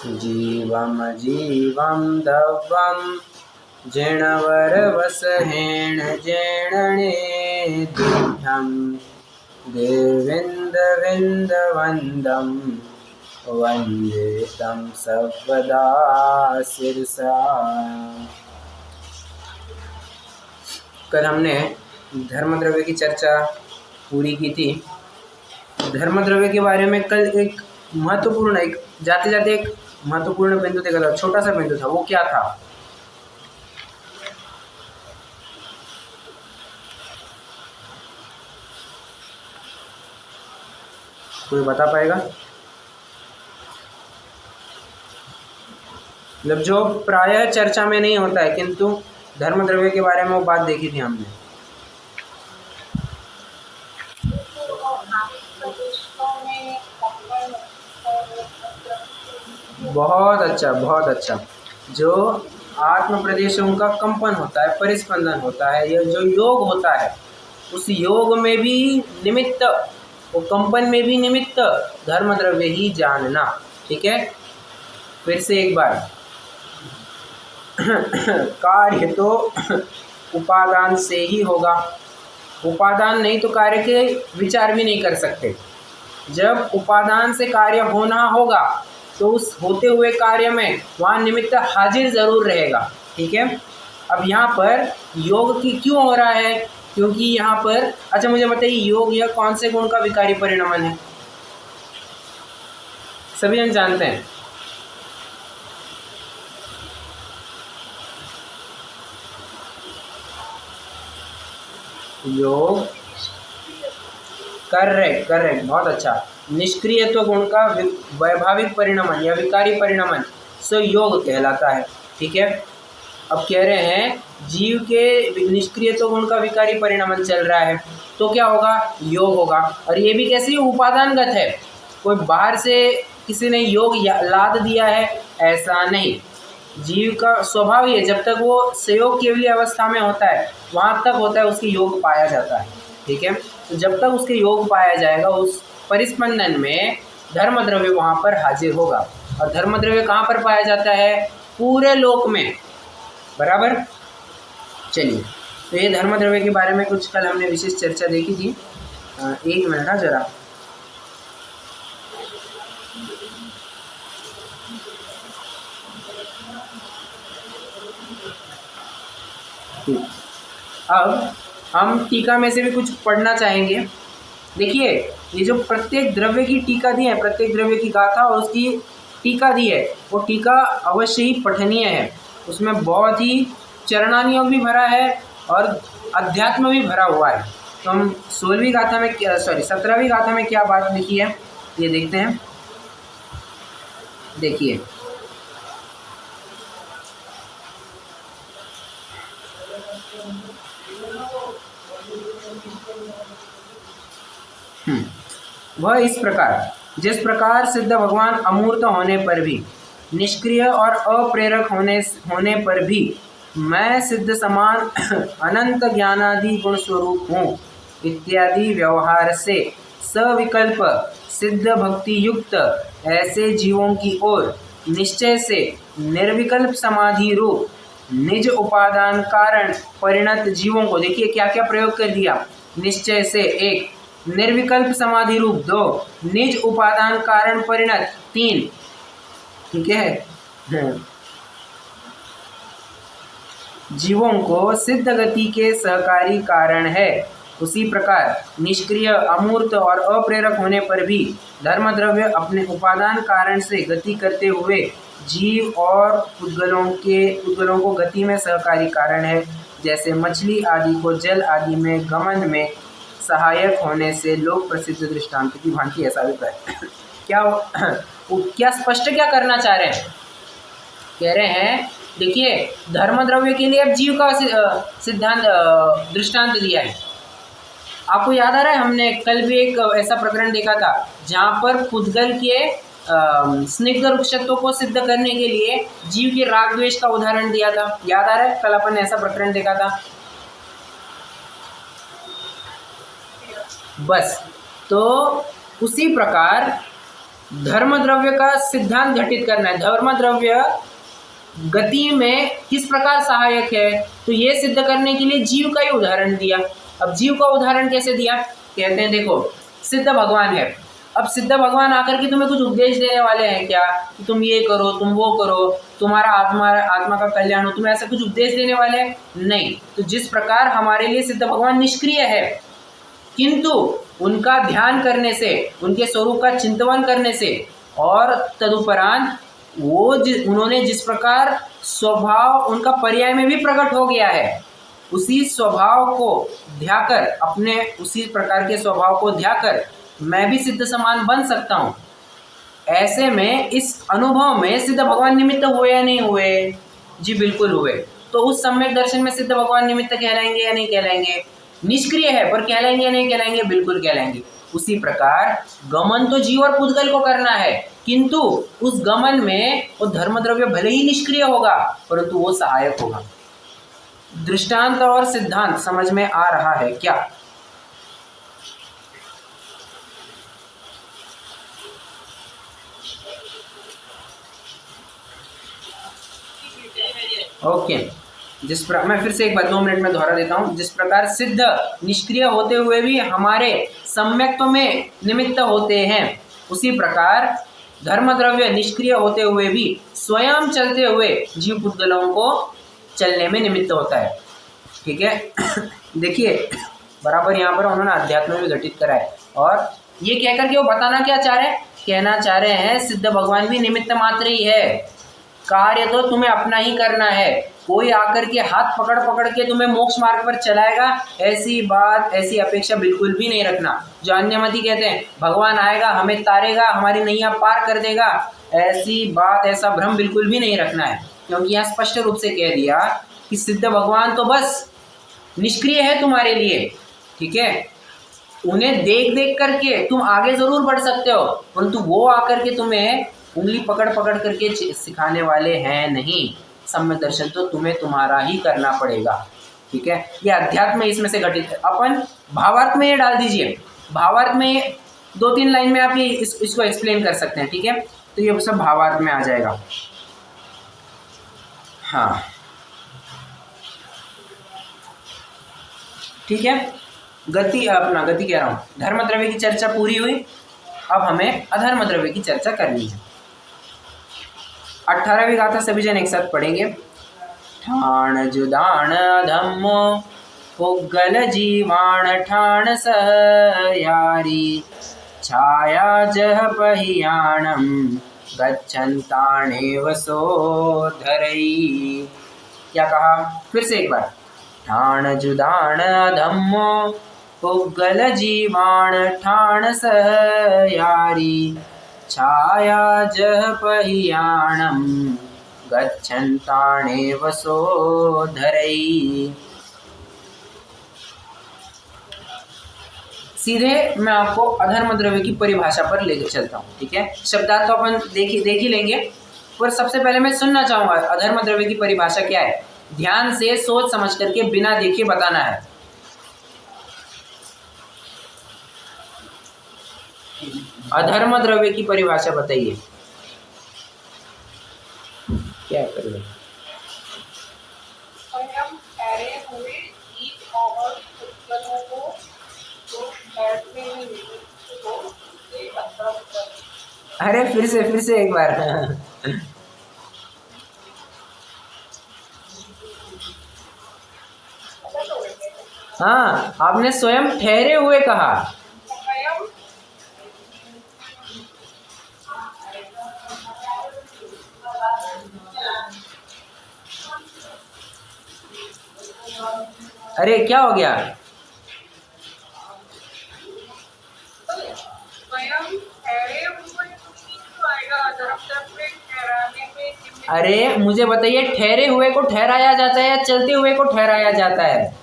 जीवम जीवम दव्वम जिणवरवसहेण जेणणे दीढ्यं देवेन्द्रविन्दवन्दं वन्दे तं सर्वदा शिरसा। कल हमने धर्मद्रव्य की चर्चा पूरी की थी। धर्मद्रव्य के बारे में कल एक जाते जाते एक महत्वपूर्ण बिंदु देखा था, छोटा सा बिंदु था। वो क्या था? कोई बता पाएगा? मतलब जो प्रायः चर्चा में नहीं होता है, किंतु धर्मद्रव्य के बारे में वो बात देखी थी हमने। बहुत अच्छा, बहुत अच्छा। जो आत्म प्रदेशों का कंपन होता है, परिस्पंदन होता है, यह जो योग होता है, उस योग में भी निमित्त, वो कंपन में भी निमित्त धर्मद्रव्य ही जानना। ठीक है, फिर से एक बार कार्य तो उपादान से ही होगा। उपादान नहीं तो कार्य के विचार भी नहीं कर सकते। जब उपादान से कार्य होना होगा तो उस होते हुए कार्य में वहाँ निमित्त हाजिर जरूर रहेगा। ठीक है, अब यहाँ पर योग की क्यों हो रहा है? क्योंकि यहाँ पर, अच्छा मुझे बताइए, योग यह कौन से गुण का विकारी परिणमन है? सभी जन जानते हैं। योग, करेक्ट, बहुत अच्छा। निष्क्रियत्व गुण का वैभाविक परिणमन या विकारी परिणमन सो योग कहलाता है। ठीक है, अब कह रहे हैं जीव के निष्क्रियत्व गुण का विकारी परिणमन चल रहा है तो क्या होगा? योग होगा। और ये भी कैसे उपादानगत है, कोई बाहर से किसी ने योग लाद दिया है, ऐसा नहीं। जीव का स्वभाव ही है, जब तक वो संयोग केवली अवस्था में होता है वहाँ तक होता है उसकी योग पाया जाता है। ठीक है, तो जब तक उसके योग पाया जाएगा उस परिस्पंदन में धर्मद्रव्य वहाँ पर हाजिर होगा। और धर्मद्रव्य कहाँ पर पाया जाता है? पूरे लोक में। बराबर। चलिए, तो ये धर्मद्रव्य के बारे में कुछ कल हमने विशेष चर्चा देखी थी। एक मिनट हाँ जरा। अब हम टीका में से भी कुछ पढ़ना चाहेंगे। देखिए, ये जो प्रत्येक द्रव्य की टीका दी है, प्रत्येक द्रव्य की गाथा और उसकी टीका दी है, वो टीका अवश्य ही पठनीय है। उसमें बहुत ही चरणानियोग भी भरा है और अध्यात्म भी भरा हुआ है। तो हम 17वीं गाथा में क्या बात लिखी है ये देखते हैं। देखिए, वह इस प्रकार, जिस प्रकार सिद्ध भगवान अमूर्त होने पर भी, निष्क्रिय और अप्रेरक होने पर भी मैं सिद्ध समान अनंत ज्ञानादि गुण स्वरूप हूँ इत्यादि व्यवहार से सविकल्प सिद्ध भक्ति युक्त ऐसे जीवों की ओर निश्चय से निर्विकल्प समाधि रूप निज उपादान कारण परिणत जीवों को, देखिए क्या क्या प्रयोग कर दिया। निश्चय से 1, निर्विकल्प समाधि रूप 2, निज उपादान कारण परिणत 3। ठीक है, जीवों को सिद्ध गति के सहकारी कारण है। उसी प्रकार निष्क्रिय, अमूर्त और अप्रेरक होने पर भी धर्मद्रव्य अपने उपादान कारण से गति करते हुए जीव और उद्गलों को गति में सहकारी कारण है। जैसे मछली आदि को जल आदि में गमन में सहायक होने से लोक प्रसिद्ध दृष्टांत की भांति ऐसा अभिप्राय। क्या स्पष्ट क्या करना चाह रहे हैं? कह रहे हैं देखिए, धर्मद्रव्य के लिए अब जीव का सिद्धांत दृष्टांत दिया है। आपको याद आ रहा है, हमने कल भी एक ऐसा प्रकरण देखा था जहाँ पर पुद्गल के स्निग्ध रुक्षत्व को सिद्ध करने के लिए जीव के राग द्वेष का उदाहरण दिया था। याद आ रहा है, कल अपन ने ऐसा प्रकरण देखा था। बस, तो उसी प्रकार धर्म द्रव्य का सिद्धांत घटित करना है। धर्म द्रव्य गति में किस प्रकार सहायक है, तो ये सिद्ध करने के लिए जीव का ही उदाहरण दिया। अब जीव का उदाहरण कैसे दिया, कहते हैं देखो सिद्ध भगवान है। अब सिद्ध भगवान आकर के तुम्हें कुछ उपदेश देने वाले हैं क्या, कि तुम ये करो, तुम वो करो, तुम्हारा आत्मा का कल्याण हो, तुम्हें ऐसा कुछ उपदेश देने वाले हैं नहीं। तो जिस प्रकार हमारे लिए सिद्ध भगवान निष्क्रिय है, किंतु उनका ध्यान करने से, उनके स्वरूप का चिंतन करने से और तदुपरांत वो उन्होंने जिस प्रकार स्वभाव उनका पर्याय में भी प्रकट हो गया है, उसी स्वभाव को ध्याकर, अपने उसी प्रकार के स्वभाव को ध्याकर मैं भी सिद्ध समान बन सकता हूँ। ऐसे में इस अनुभव में सिद्ध भगवान निमित्त हुए या नहीं हुए, जी बिल्कुल हुए। तो उस सम्यक दर्शन में सिद्ध भगवान निमित्त कहलाएंगे या नहीं कहलाएंगे, निष्क्रिय है पर कहलाएंगे या नहीं कहलाएंगे, बिल्कुल कहलाएंगे। उसी प्रकार गमन तो जीव और पुद्गल को करना है, किंतु उस गमन में वो धर्म द्रव्य भले ही निष्क्रिय होगा परंतु वो सहायक होगा। दृष्टांत और सिद्धांत समझ में आ रहा है क्या? ओके मैं फिर से एक बार 2 मिनट में दोहरा देता हूँ। जिस प्रकार सिद्ध निष्क्रिय होते हुए भी हमारे सम्यक्त्व में निमित्त होते हैं, उसी प्रकार धर्म द्रव्य निष्क्रिय होते हुए भी स्वयं चलते हुए जीव पुद्गलों को चलने में निमित्त होता है। ठीक है देखिए बराबर यहाँ पर उन्होंने अध्यात्म में घटित करा है, और ये कहकर के वो बताना क्या चाह रहे हैं, कहना चाह रहे हैं सिद्ध भगवान भी निमित्त मात्र ही है, कार्य तो तुम्हें अपना ही करना है। कोई आकर के हाथ पकड़ पकड़ के तुम्हें मोक्ष मार्ग पर चलाएगा, ऐसी बात, ऐसी अपेक्षा बिल्कुल भी नहीं रखना। जो अन्यमति कहते हैं भगवान आएगा हमें तारेगा, हमारी नैया पार कर देगा, ऐसी बात, ऐसा भ्रम बिल्कुल भी नहीं रखना है। क्योंकि यहाँ स्पष्ट रूप से कह दिया कि सिद्ध भगवान तो बस निष्क्रिय है तुम्हारे लिए। ठीक है, उन्हें देख देख करके तुम आगे जरूर बढ़ सकते हो, परंतु वो आकर के तुम्हें उंगली पकड़ पकड़ करके सिखाने वाले हैं नहीं। सम्यक दर्शन तो तुम्हें तुम्हारा ही करना पड़ेगा। ठीक है, ये अध्यात्म इसमें से घटित है। अपन भावार्थ में ये डाल दीजिए, भावार्थ में 2-3 लाइन में आप ये इसको एक्सप्लेन कर सकते हैं। ठीक है, तो ये सब भावार्थ में आ जाएगा। हाँ ठीक है, गति कह रहा हूँ, धर्म द्रव्य की चर्चा पूरी हुई। अब हमें अधर्म द्रव्य की चर्चा करनी है। 18वीं गाथा सभी जन एक साथ पढ़ेंगे। ठाण जुदान धम्मो पुग्गल जीवाण ठाण सहयारी छाया जह पहियाणम गच्छन्ताणेव सोधरई। क्या कहा, फिर से एक बार। ठाण जुदान धम्मो पुग्गल जीवाण ठाण सहयारी छाया जह पहियाणम गच्छन्ताणेव सोधरई। सीधे मैं आपको अधर्म द्रव्य की परिभाषा पर लेकर चलता हूँ। ठीक है, शब्दार्थ तो अपन देख ही लेंगे, पर सबसे पहले मैं सुनना चाहूंगा अधर्म द्रव्य की परिभाषा क्या है। ध्यान से सोच समझ करके बिना देखे बताना है। अधर्म द्रव्य की परिभाषा बताइए, क्या करें? अरे फिर से एक बार हाँ, आपने स्वयं ठहरे हुए कहा। अरे क्या हो गया? अरे मुझे बताइए, ठहरे हुए को ठहराया जाता है या चलते हुए को ठहराया जाता है?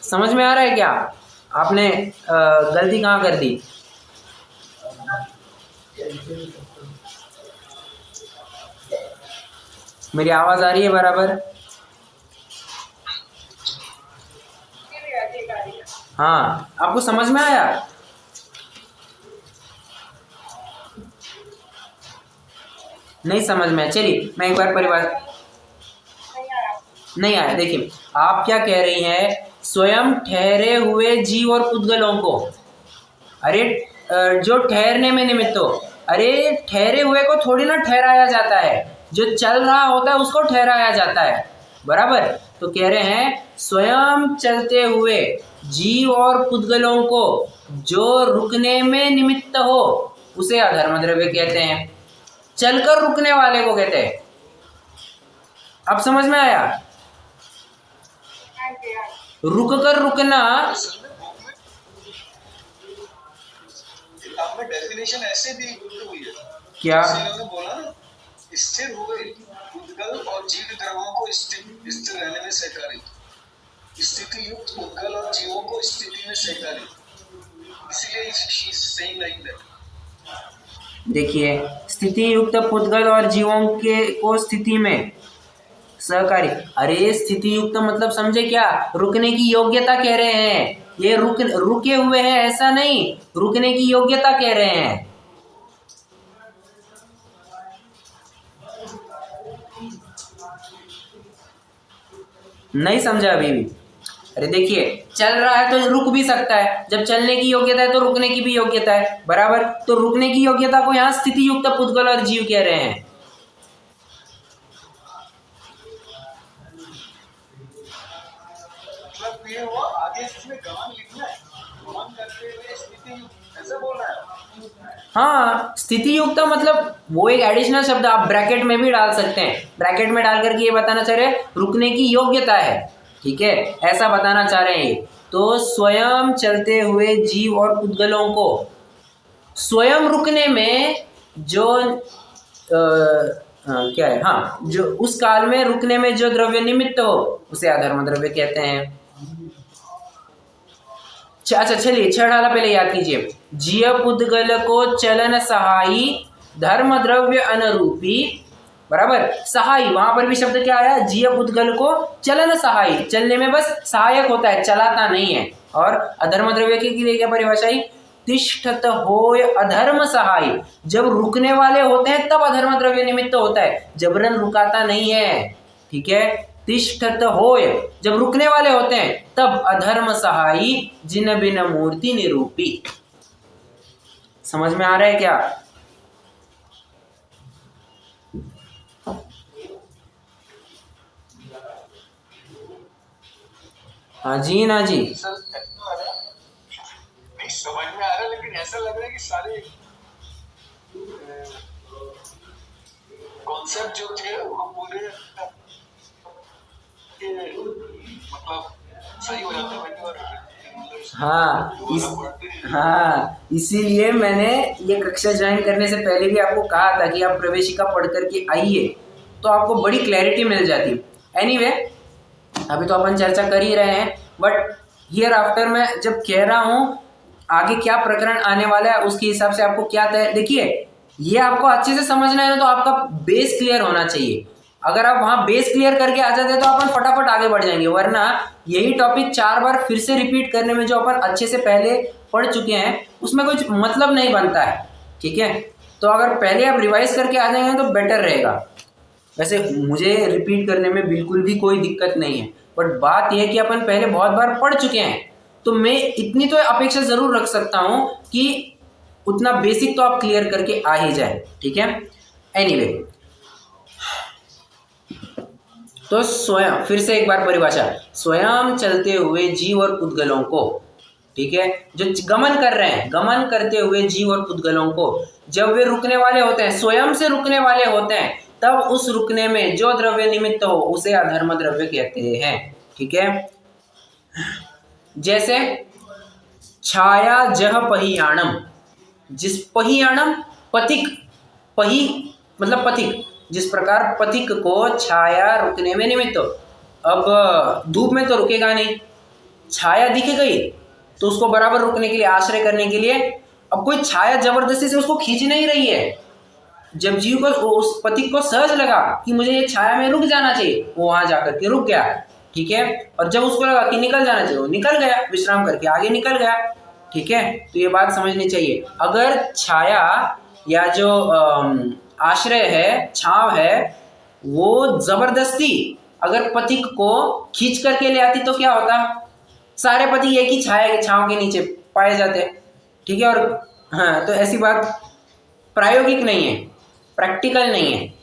समझ में आ रहा है क्या? आपने गलती कहाँ कर दी? मेरी आवाज आ रही है बराबर? हाँ, आपको समझ में आया? नहीं समझ में? चलिए मैं एक बार परिभाषा। नहीं आया। देखिए आप क्या कह रही हैं, स्वयं ठहरे हुए जीव और पुद्गलों को, अरे जो ठहरने में निमित्त हो, अरे ठहरे हुए को थोड़ी ना ठहराया जाता है, जो चल रहा होता है उसको ठहराया जाता है, बराबर। तो कह रहे हैं स्वयं चलते हुए जीव और पुद्गलों को जो रुकने में निमित्त हो उसे अधर्म द्रव्य कहते हैं। चलकर रुकने वाले को कहते हैं। अब समझ में आया? रुक कर रुकना। किताब में डेफिनेशन ऐसे दी हुई है। क्या? इन्होंने बोला ना, स्थिर हुए पुद्गल और जीव द्रवों को स्थिर रहने में सहकारी, स्थिति युक्त पुद्गल और जीवों को स्थिति में सहकारी, इसलिए सही लाइन है। देखिए स्थिति युक्त पुद्गल और जीवों के को स्थिति में सहकारी। अरे स्थिति युक्त मतलब समझे क्या? रुकने की योग्यता कह रहे हैं। ये रुके हुए हैं ऐसा नहीं, रुकने की योग्यता कह रहे हैं। नहीं समझा अभी भी? अरे देखिए चल रहा है तो रुक भी सकता है, जब चलने की योग्यता है तो रुकने की भी योग्यता है, बराबर। तो रुकने की योग्यता को यहाँ स्थिति युक्त पुद्गल और जीव कह रहे हैं। ये हुआ आगे इसमें गमन लिखना है, गमन करते हुए स्थिति युक्त ऐसा बोल रहा है। हाँ, स्थिति युक्त मतलब वो एक एडिशनल शब्द आप ब्रैकेट में भी डाल सकते हैं। ब्रैकेट में डाल करके ये बताना चाह रहे हैं रुकने की योग्यता है, ठीक है, ऐसा बताना चाह रहे हैं। तो स्वयं चलते हुए जीव और पुद्गलों को स्वयं रुकने में जो क्या है, हाँ, जो उस काल में रुकने में जो द्रव्य निमित्त हो उसे अधर्म द्रव्य कहते हैं। अच्छा चलिए 6 डाला पहले याद कीजिए। जीव पुद्गल को चलन सहायी धर्म द्रव्य अनुरूपी, बराबर। सहायी वहां पर भी शब्द क्या आया? जीव पुद्गल को चलन सहायी, चलने में बस सहायक होता है, चलाता नहीं है। और अधर्म द्रव्य के लिए क्या परिभाषा आई? तिष्ठत होय अधर्म सहायी, जब रुकने वाले होते हैं तब अधर्म द्रव्य निमित्त होता है, जबरन रुकाता नहीं है, ठीक है। तिष्ठत होय, जब रुकने वाले होते हैं तब अधर्म सहायी जिन बिन मूर्ति निरूपी। समझ में आ रहा है क्या? हाँ जी ना जी, नहीं समझ में आ रहा है, लेकिन ऐसा लग रहा है कि सारे कॉन्सेप्ट जो थे वो पूरे मतलब सही हो जाते हैं। हाँ इसीलिए मैंने ये कक्षा ज्वाइन करने से पहले भी आपको कहा था कि आप प्रवेशिका पढ़ करके आइए तो आपको बड़ी क्लैरिटी मिल जाती। एनीवे अभी तो अपन चर्चा कर ही रहे हैं, बट हियर आफ्टर मैं जब कह रहा हूँ आगे क्या प्रकरण आने वाला है उसके हिसाब से आपको क्या तय, देखिए ये आपको अच्छे से समझना है ना, तो आपका बेस क्लियर होना चाहिए। अगर आप वहाँ बेस क्लियर करके आ जाते तो अपन फटाफट आगे बढ़ जाएंगे, वरना यही टॉपिक 4 बार फिर से रिपीट करने में जो अपन अच्छे से पहले पढ़ चुके हैं उसमें कुछ मतलब नहीं बनता है, ठीक है। तो अगर पहले आप रिवाइज करके आ जाएंगे तो बेटर रहेगा। वैसे मुझे रिपीट करने में बिल्कुल भी कोई दिक्कत नहीं है, बट बात यह है कि अपन पहले बहुत बार पढ़ चुके हैं, तो मैं इतनी तो अपेक्षा ज़रूर रख सकता हूँ कि उतना बेसिक तो आप क्लियर करके आ ही जाए, ठीक है। एनीवे तो स्वयं, फिर से एक बार परिभाषा, स्वयं चलते हुए जीव और पुद्गलों को, ठीक है, जो गमन कर रहे हैं, गमन करते हुए जीव और पुद्गलों को जब वे रुकने वाले होते हैं, स्वयं से रुकने वाले होते हैं, तब उस रुकने में जो द्रव्य निमित्त हो उसे अधर्म द्रव्य कहते हैं, ठीक है। जैसे छाया जह पहियाणम, जिस पहियाणम पथिक, पही मतलब पथिक, जिस प्रकार पथिक को छाया रुकने में निमित्त हो। अब धूप में तो रुकेगा नहीं, छाया दिख गई तो उसको बराबर रुकने के लिए, आश्रय करने के लिए अब कोई छाया जबरदस्ती से उसको खींच नहीं रही है। जब जीव को, उस पथिक को सहज लगा कि मुझे ये छाया में रुक जाना चाहिए, वो वहां जाकर के रुक गया, ठीक है। और जब उसको लगा कि निकल जाना चाहिए, वो निकल गया, विश्राम करके आगे निकल गया, ठीक है। तो ये बात समझनी चाहिए। अगर छाया या जो आश्रय है, छांव है, वो जबरदस्ती अगर पथिक को खींच करके ले आती तो क्या होता? सारे पथिक एक ही छाया के छांव के नीचे पाए जाते, ठीक है। और हाँ, तो ऐसी बात प्रायोगिक नहीं है, प्रैक्टिकल नहीं है।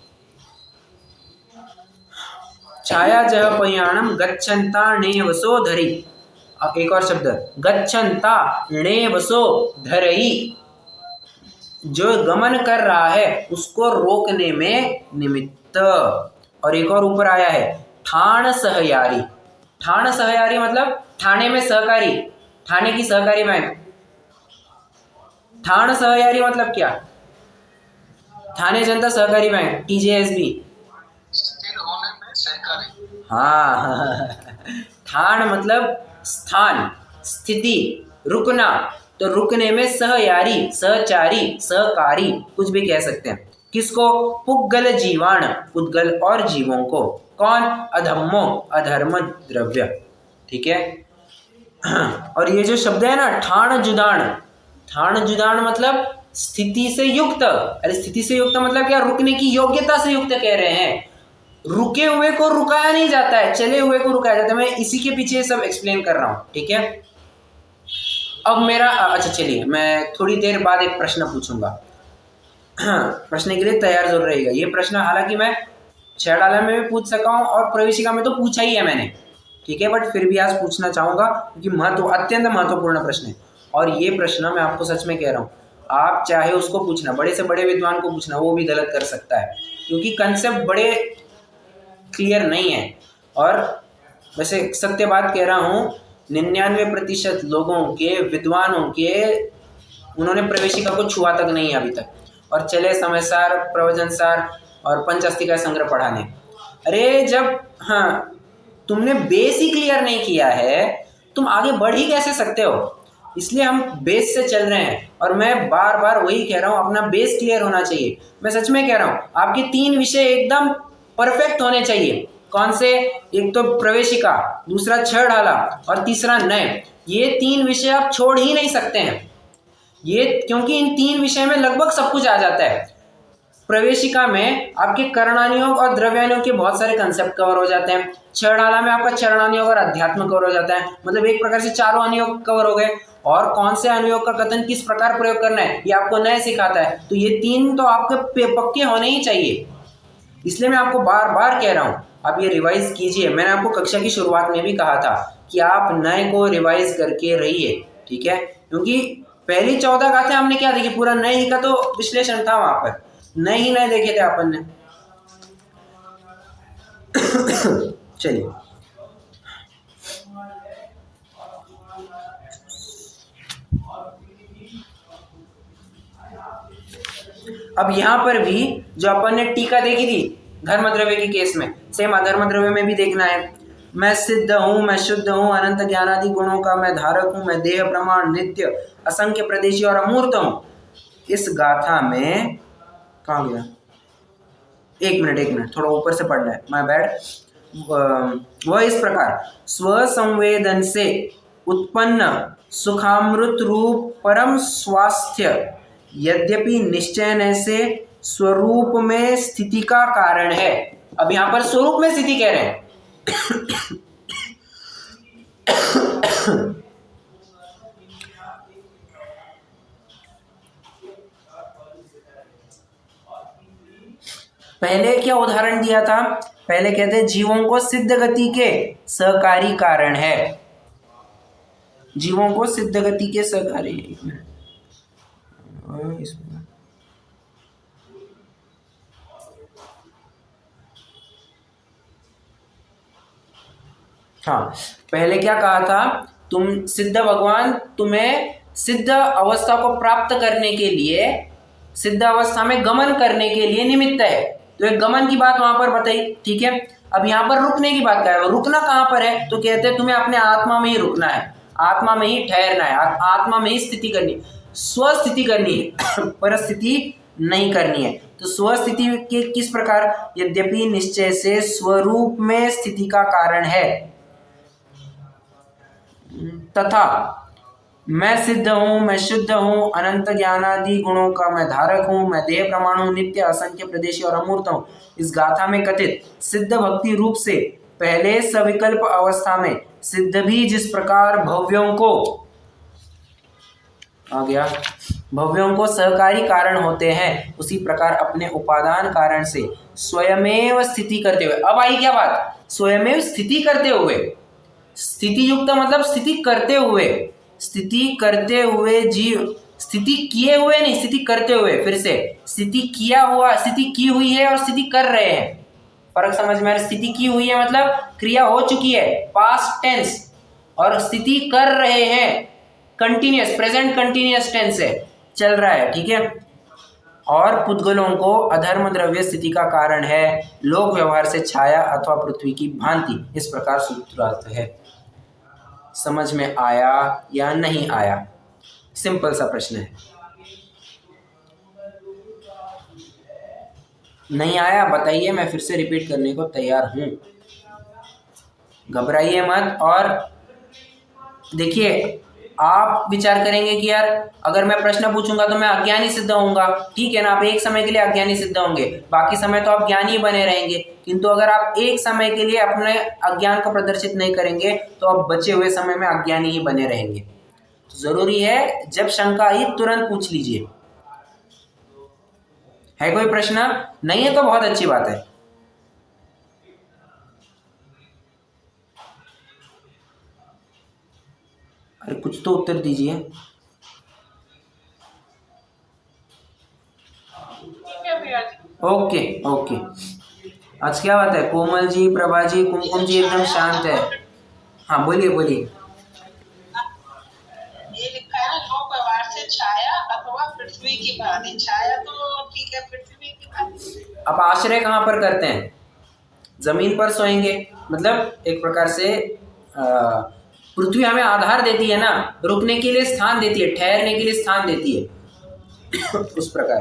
छाया जह पयाणम गच्छन्ता नेवसो धरी, एक और शब्द गच्छन्ता नेवसो धरई, जो गमन कर रहा है उसको रोकने में निमित्त। और एक और ऊपर आया है ठाण सहयारी। ठाण सहयारी मतलब ठाणे में सहकारी, ठाणे की सहकारी बैंक। ठाण सहयारी मतलब क्या? ठाणे जनता सहकारी बैंक, TJSB। स्थिर होने में सहकारी। हाँ ठाण मतलब स्थान, स्थिति, रुकना। तो रुकने में सहयारी, सहचारी, सहकारी कुछ भी कह सकते हैं। किसको? पुद्गल जीवाण, पुद्गल और जीवों को। कौन? अधम्मो, अधर्म द्रव्य, ठीक है। और ये जो शब्द है ना ठाण जुदाण, ठाण जुदाण मतलब स्थिति से युक्त। अरे स्थिति से युक्त मतलब क्या? रुकने की योग्यता से युक्त कह रहे हैं। रुके हुए को रुकाया नहीं जाता है, चले हुए को रुकाया जाता है। मैं इसी के पीछे सब एक्सप्लेन कर रहा हूँ, ठीक है। अब मेरा अच्छा चलिए, मैं थोड़ी देर बाद एक प्रश्न पूछूंगा। प्रश्न के लिए तैयार जरूर रहेगा। ये प्रश्न हालांकि मैं छेड़ाला में भी पूछ सका हूँ और प्रवेशिका में तो पूछा ही है मैंने, ठीक है। बट फिर भी आज पूछना चाहूंगा क्योंकि अत्यंत महत्वपूर्ण प्रश्न है। और ये प्रश्न मैं आपको सच में कह रहा हूँ, आप चाहे उसको पूछना, बड़े से बड़े विद्वान को पूछना, वो भी गलत कर सकता है, क्योंकि कंसेप्ट बड़े क्लियर नहीं है। और वैसे सत्य बात कह रहा हूँ, 99% लोगों के, विद्वानों के, उन्होंने प्रवेशिका को छुआ तक नहीं है अभी तक, और चले समयसार, प्रवचनसार और पंचअस्तिका संग्रह पढ़ाने। अरे जब तुमने बेस ही क्लियर नहीं किया है, तुम आगे बढ़ ही कैसे सकते हो? इसलिए हम बेस से चल रहे हैं। और मैं बार बार वही कह रहा हूँ, अपना बेस क्लियर होना चाहिए। मैं सच में कह रहा हूँ, आपके 3 विषय एकदम परफेक्ट होने चाहिए। कौन से? एक तो प्रवेशिका, दूसरा छेड़ाला और तीसरा नय। ये 3 विषय आप छोड़ ही नहीं सकते हैं ये, क्योंकि इन 3 विषय में लगभग सब कुछ आ जाता है। प्रवेशिका में आपके करणानुयोग और द्रव्यानुयोग के बहुत सारे कंसेप्ट कवर हो जाते हैं। छेड़ाला में आपका चरणानुयोग और अध्यात्म कवर हो जाता है, मतलब एक प्रकार से चारों अनुयोग कवर हो गए। और कौन से अनुयोग का कथन किस प्रकार प्रयोग करना है ये आपको नए सिखाता है। तो ये 3 तो आपके पक्के होने ही चाहिए। इसलिए मैं आपको बार बार कह रहा हूँ, आप ये रिवाइज कीजिए। मैंने आपको कक्षा की शुरुआत में भी कहा था कि आप नए को रिवाइज करके रहिए, ठीक है। क्योंकि पहली 14 गाथें हमने क्या देखी? पूरा नए ही का तो विश्लेषण था, वहां पर नए ही नए देखे थे अपन ने। चलिए अब यहाँ पर भी जो अपन ने टीका देखी थी धर्म द्रव्य के केस में, सेम अधर्म द्रव्य में भी देखना है। मैं सिद्ध हूँ, मैं शुद्ध हूँ, अनंत ज्ञानादि गुणों का मैं धारक हूँ, मैं देह प्रमाण, नित्य, असंख्य प्रदेशी और अमूर्त हूँ। इस गाथा में कहाँ गया? एक मिनट, थोड़ा ऊपर से पढ़ना है, माय बैड। वह इस प्रकार स्वसंवेदन से उत्पन्न सुखामृत रूप परम स्वास्थ्य यद्यपि निश्चय से स्वरूप में स्थिति का कारण है। अब यहाँ पर स्वरूप में स्थिति कह रहे हैं। पहले क्या उदाहरण दिया था? पहले कहते हैं जीवों को सिद्ध गति के सहकारी कारण है। जीवों को सिद्ध गति के सहकारी है। हाँ, पहले क्या कहा था? तुम सिद्ध भगवान तुम्हें सिद्ध अवस्था को प्राप्त करने के लिए, सिद्ध अवस्था में गमन करने के लिए निमित्त है। तो एक गमन की बात वहां पर बताई, ठीक है। अब यहाँ पर रुकने की बात कर रहे हो। रुकना कहाँ पर है? तो कहते हैं तुम्हें अपने आत्मा में ही रुकना है, आत्मा में ही ठहरना है, आत्मा में ही स्थिति करनी, स्वस्थिति करनी है, परिस्थिति नहीं करनी है। तो स्वस्थिति के किस प्रकार? यद्यपि निश्चय से स्वरूप में स्थिति का कारण है। तथा मैं सिद्ध हूँ, मैं शुद्ध हूँ, अनंत ज्ञानादि गुणों का मैं धारक हूँ, मैं देह प्रमाण हूँ, नित्य असंख्य प्रदेशी और अमूर्त हूँ। इस गाथा में कथित सिद्ध भक्ति रूप से पहले सविकल्प अवस्था में सिद्ध भी जिस प्रकार भव्यों को आ गया भव्यों को सहकारी कारण होते हैं, उसी प्रकार अपने उपादान कारण से स्वयमेव स्थिति करते हुए, अब आई क्या बात, स्वयमेव स्थिति करते हुए, स्थिति युक्त मतलब स्थिति करते हुए जीव, स्थिति किए हुए नहीं, स्थिति करते हुए, फिर से स्थिति किया हुआ, स्थिति की हुई है और स्थिति कर रहे हैं, फर्क समझ में आ रहा है। स्थिति की हुई है मतलब क्रिया हो चुकी है, पास्ट टेंस, और स्थिति कर रहे हैं कंटिन्यूअस, प्रेजेंट कंटिन्यूअस टेंस है, चल रहा है, ठीक है। और पुद्गलों को अधर्म द्रव्य स्थिति का कारण है, लोक व्यवहार से छाया अथवा पृथ्वी की भांति, इस प्रकार सूत्रार्थ है। समझ में आया या नहीं आया? सिंपल सा प्रश्न है। नहीं आया बताइए, मैं फिर से रिपीट करने को तैयार हूं, घबराइए मत। और देखिए आप विचार करेंगे कि यार अगर मैं प्रश्न पूछूंगा तो मैं अज्ञानी सिद्ध होऊंगा, ठीक है ना, आप एक समय के लिए अज्ञानी सिद्ध होंगे, बाकी समय तो आप ज्ञानी बने रहेंगे। किंतु अगर आप एक समय के लिए अपने अज्ञान को प्रदर्शित नहीं करेंगे तो आप बचे हुए समय में अज्ञानी ही बने रहेंगे। तो जरूरी है जब शंका आई तुरंत पूछ लीजिए। है कोई प्रश्न? नहीं है तो बहुत अच्छी बात है। अरे कुछ तो उत्तर दीजिए। ओके ओके, आज क्या बात है? कोमल जी, प्रभा जी, कुमकुम जी एकदम शांत है। हाँ बोलिए बोलिए। ये लिखा है ना, लोक व्यवहार से छाया अथवा पृथ्वी की भांति, छाया तो ठीक है, पृथ्वी की भांति। आप आश्रय कहाँ पर करते हैं? जमीन पर सोएंगे, मतलब एक प्रकार से पृथ्वी हमें आधार देती है ना, रुकने के लिए स्थान देती है, ठहरने के लिए स्थान देती है उस प्रकार।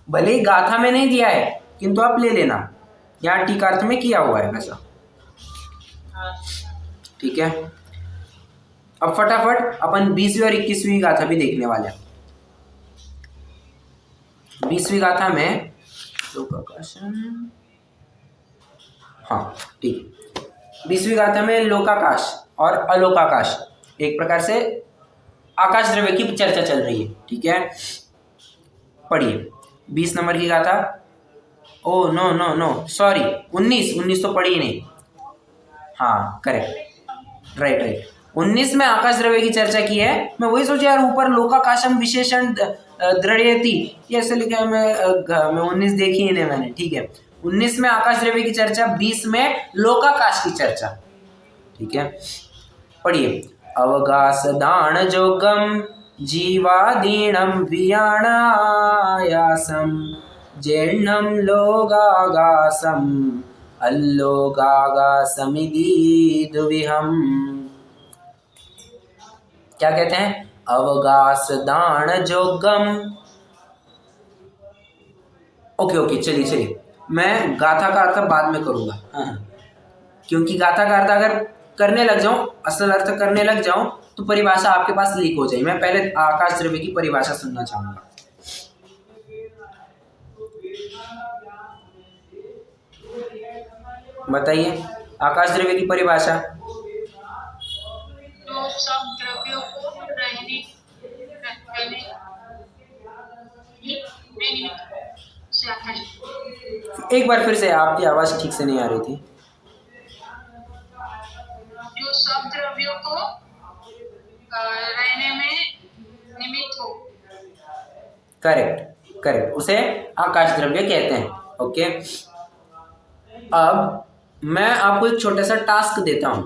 भले ही गाथा में नहीं दिया है किंतु आप ले लेना, यहाँ टीकार्थ में किया हुआ है वैसा, ठीक है। अब फटाफट अपन 20वीं और 21वीं गाथा भी देखने वाले हैं। 20वीं गाथा में हाँ ठीक, 20वीं गाथा में लोकाकाश और अलोकाकाश, एक प्रकार से आकाश द्रव्य की चर्चा चल रही है, ठीक है। पढ़िए 20 नंबर की गाथा। Oh no no no sorry, 19 तो पढ़ी नहीं, हाँ करेक्ट, राइट 19 में आकाश द्रव्य की चर्चा की है। मैं वही सोचा यार ऊपर लोकाकाशम विशेषण द्रढ़यति ये ऐसे लिखा है, मैं 19 देखी ही नहीं मैंने, ठीक है। 19 में आकाश द्रव्य की चर्चा, 20 में लोकाकाश की चर्चा, ठीक है। पढ़िए अवगास दान जोगम जीवादीनम वियाणायासम जीर्णम लोगागासम अल्लोगागासमिति दुविहम। क्या कहते हैं? अवगास दान जोगम। ओके चलिए मैं गाथा का अर्थ बाद में करूंगा, हाँ, क्योंकि गाथा का अर्थ अगर करने लग जाऊं, असल अर्थ करने लग जाऊं तो परिभाषा आपके पास लीक हो जाए। मैं पहले आकाश द्रव्य की परिभाषा सुनना चाहूंगा। बताइए आकाश द्रव्य की परिभाषा। तो सब द्रव्यों को रहने एक बार फिर से, आपकी आवाज ठीक से नहीं आ रही थी। जो सब द्रव्यों को रहने में निमित्त हो। करेक्ट, उसे आकाश द्रव्य कहते हैं, ओके। अब मैं आपको एक छोटा सा टास्क देता हूं।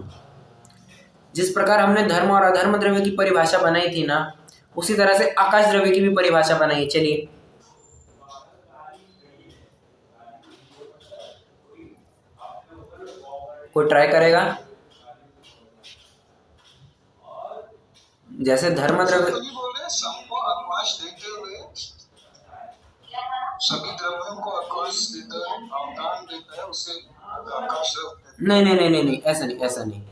जिस प्रकार हमने धर्म और अधर्म द्रव्य की परिभाषा बनाई थी ना, उसी तरह से आकाश द्रव्य की भी परिभाषा बनाई। चलिए कोई ट्राई करेगा? जैसे धर्म द्रव्य बोले सबको अवकाश देते हुए, सभी द्रव्यों को अवकाश देता है, अवदान देता है, उसे आकाश नहीं नहीं नहीं नहीं नहीं, ऐसा नहीं, ऐसा नहीं।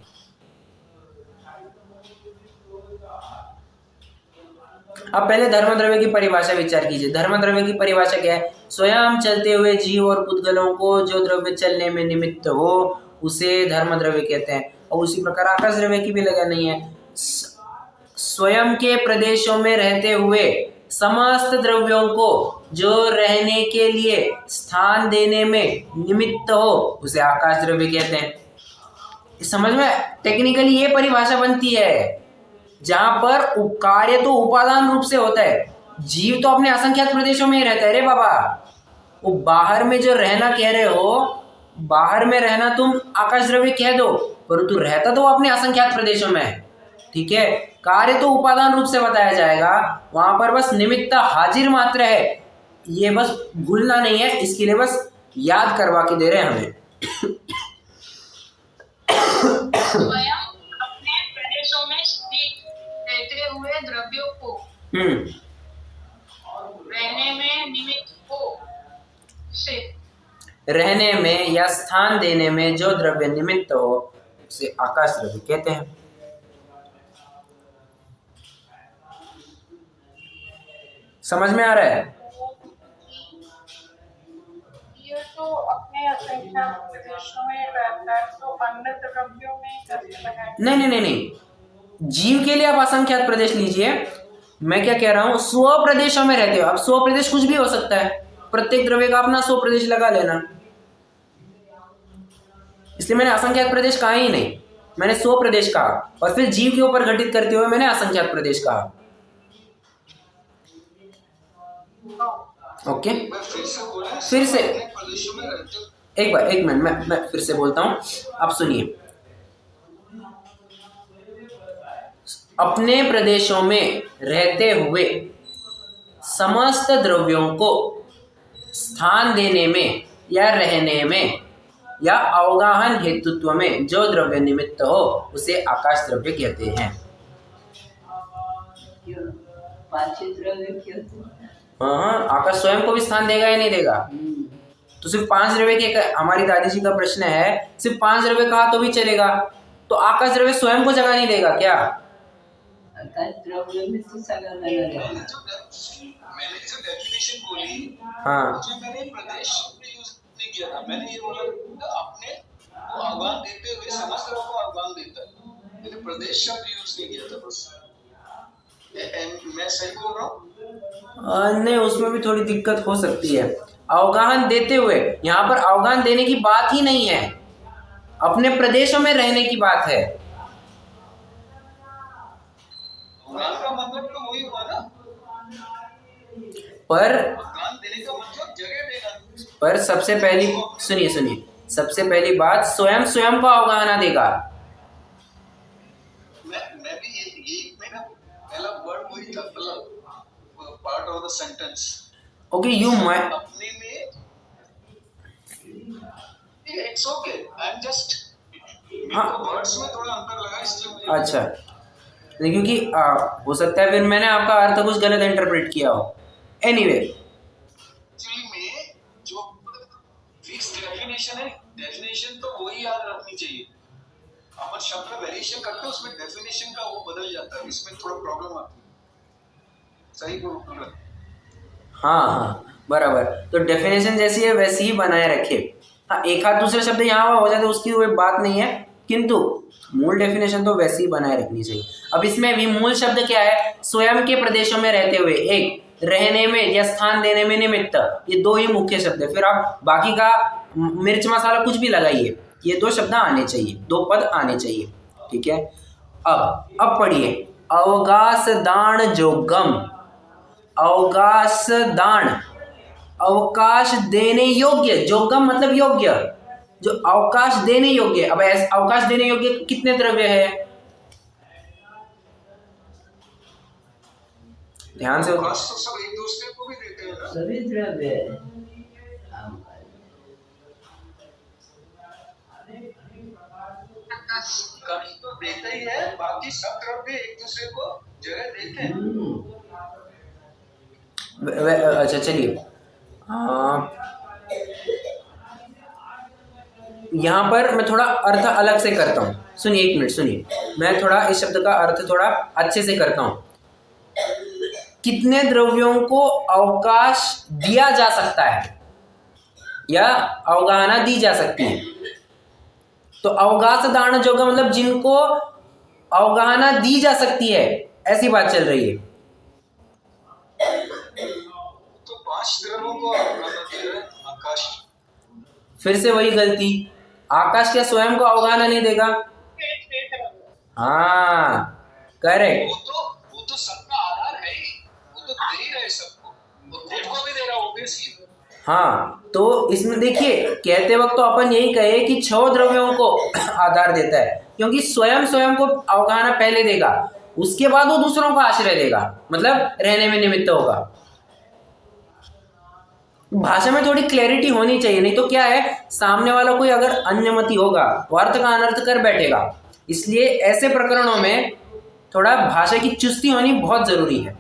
अब पहले धर्म द्रव्य की परिभाषा विचार कीजिए। धर्म द्रव्य की परिभाषा क्या है? स्वयं चलते हुए जीव और पुद्गलों को जो द्रव्य चलने में निमित्त हो उसे धर्म द्रव्य कहते हैं। और उसी प्रकार आकाश द्रव्य की भी लगा नहीं है। स्वयं के प्रदेशों में रहते हुए समस्त द्रव्यों को जो रहने के लिए स्थान देने में निमित्त हो उसे आकाश द्रव्य कहते हैं। समझ में? टेक्निकली ये परिभाषा बनती है जहां पर कार्य तो उपादान रूप से होता है। जीव तो अपने असंख्यात प्रदेशों में ही रहता है रे बाबा। वो बाहर में जो रहना कह रहे हो, बाहर में रहना तुम आकाश द्रव्य कह दो, परंतु रहता तो वो अपने असंख्यात प्रदेशों में है। ठीक है, कार्य तो उपादान रूप से बताया जाएगा, वहां पर बस निमित्त हाजिर मात्र है। ये बस भूलना नहीं है, इसके लिए बस याद करवा के दे रहे हैं हमें। स्वयं अपने प्रदेशों में स्थित रहते हुए द्रव्यों को रहने में निमित्त हो से रहने में या स्थान देने में जो द्रव्य निमित्त हो उसे आकाश द्रव्य कहते हैं। समझ में आ रहा है? ये तो अपने असंख्यात प्रदेशों में रहता है, तो अन्य द्रव्यों में कैसे लगाएंगे? नहीं नहीं नहीं नहीं, जीव के लिए आप असंख्यात प्रदेश लीजिए। मैं क्या कह रहा हूं, स्व प्रदेशों में रहते हो। अब स्व प्रदेश कुछ भी हो सकता है, प्रत्येक द्रव्य का अपना स्व प्रदेश लगा लेना। इसलिए मैंने असंख्यात प्रदेश कहा ही नहीं, मैंने स्व प्रदेश कहा और फिर जीव के ऊपर घटित करते हुए मैंने असंख्यात प्रदेश कहा। ओके, फिर से एक बार, एक मिनट, मैं फिर से बोलता हूं, आप सुनिए। अपने प्रदेशों में रहते हुए समस्त द्रव्यों को स्थान देने में या रहने में या अवगाहन हेतुत्व में जो द्रव्य निमित्त हो उसे आकाश द्रव्य कहते हैं। हाँ, आकाश स्वयं को भी स्थान देगा या नहीं देगा? तो सिर्फ 5 द्रव्य के, हमारी दादी जी का प्रश्न है, सिर्फ 5 द्रव्य कहा तो भी चलेगा, तो आकाश द्रव्य स्वयं को जगह नहीं देगा क्या? आकाश द्रव्य में तो सगा लगा मैंने जो डेफिनेशन बोली, हाँ, उसमें मैंने प्रदेश यूज नहीं किया था। मैंने ये बोला अपने को आह्वान देते हुए समस्त लोगों को आह्वान देता है, मैंने प्रदेश शब्द यूज नहीं किया था बस। मैं सही बोल रहा हूँ? नहीं, उसमें भी थोड़ी दिक्कत हो सकती है। अवगाहन देते हुए, यहाँ पर अवगाहन देने की बात ही नहीं है, अपने प्रदेशों में रहने की बात है। अवगाहन का मतलब तो वही हुआ ना, पर अवगाहन देने का मतलब जगह देना। पर सबसे पहली, सुनिए, सबसे पहली बात स्वयं को अवगाहना देगा। मैं भी ये मेरा पहला वर्ड वही था, मतलब part of the sentence. Okay, you might, अपने में it's okay, I am just, हाँ, वर्ड्स में थोड़ा अंतर लगा इसलिए। अच्छा, क्योंकि हो सकता है फिर मैंने आपका अर्थ कुछ गलत इंटरप्रेट किया हो। एनीवे, एक्चुअली में जो फिक्स डेफिनेशन है, डेफिनेशन तो वही याद रखनी चाहिए। अपन शब्द में वेरिएशन करते हैं, उसमें डेफिनेशन का वो बदल जाता है, इसमें थोड़ा प्रॉब्लम आती है। सही बोल? हाँ, बराबर। तो डेफिनेशन जैसी है वैसी ही बनाए रखे। हाँ, एक आध दूसरे शब्द यहाँ हो जाते उसकी कोई बात नहीं है, किंतु मूल डेफिनेशन तो वैसे ही बनाए रखनी चाहिए। अब इसमें भी मूल शब्द क्या है? स्वयं के प्रदेशों में रहते हुए, एक रहने में या स्थान देने में निमित्त, ये 2 ही मुख्य शब्द है। फिर आप बाकी का मिर्च मसाला कुछ भी लगाइए, ये 2 शब्द आने चाहिए, 2 पद आने चाहिए। ठीक है, अब पढ़िए, अवगास दान जोगम। अवगास दान, अवकाश देने योग्य, जोगम मतलब योग्य, जो अवकाश देने योग्य। अब अवकाश देने योग्य कितने द्रव्य है? ध्यान से, तो सब एक दूसरे को भी देते हैं ना? सभी द्रव्य कहीं तो देता ही है, बाकी सब द्रव्य एक दूसरे को जगह देते हैं। अच्छा, चलिए, यहाँ पर मैं थोड़ा अर्थ अलग से करता हूँ। सुनिए, एक मिनट सुनिए, मैं थोड़ा इस शब्द का अर्थ थोड़ा अच्छे से करता हूँ। कितने द्रव्यों को अवकाश दिया जा सकता है या अवगाहना दी जा सकती है? तो अवकाश दान जो मतलब जिनको अवगाहना दी जा सकती है, ऐसी बात चल रही है। तो 5 द्रव्यों को अवगाहना दे रहा है आकाश। फिर से वही गलती, आकाश क्या स्वयं को अवगाहना नहीं देगा? हाँ करेक्ट। वो तो सबका आधार है ही, वो तो दे ही रहे सबको, और खुद को भी दे रहा ऑब्वियसली। हाँ, तो इसमें देखिए, कहते वक्त तो अपन यही कहे कि 6 द्रव्यों को आधार देता है, क्योंकि स्वयं को अवगाहना पहले देगा, उसके बाद वो दूसरों को आश्रय देगा, मतलब रहने में निमित्त होगा। भाषा में थोड़ी क्लैरिटी होनी चाहिए, नहीं तो क्या है, सामने वाला कोई अगर अन्यमति होगा वो अर्थ का अनर्थ कर बैठेगा। इसलिए ऐसे प्रकरणों में थोड़ा भाषा की चुस्ती होनी बहुत जरूरी है।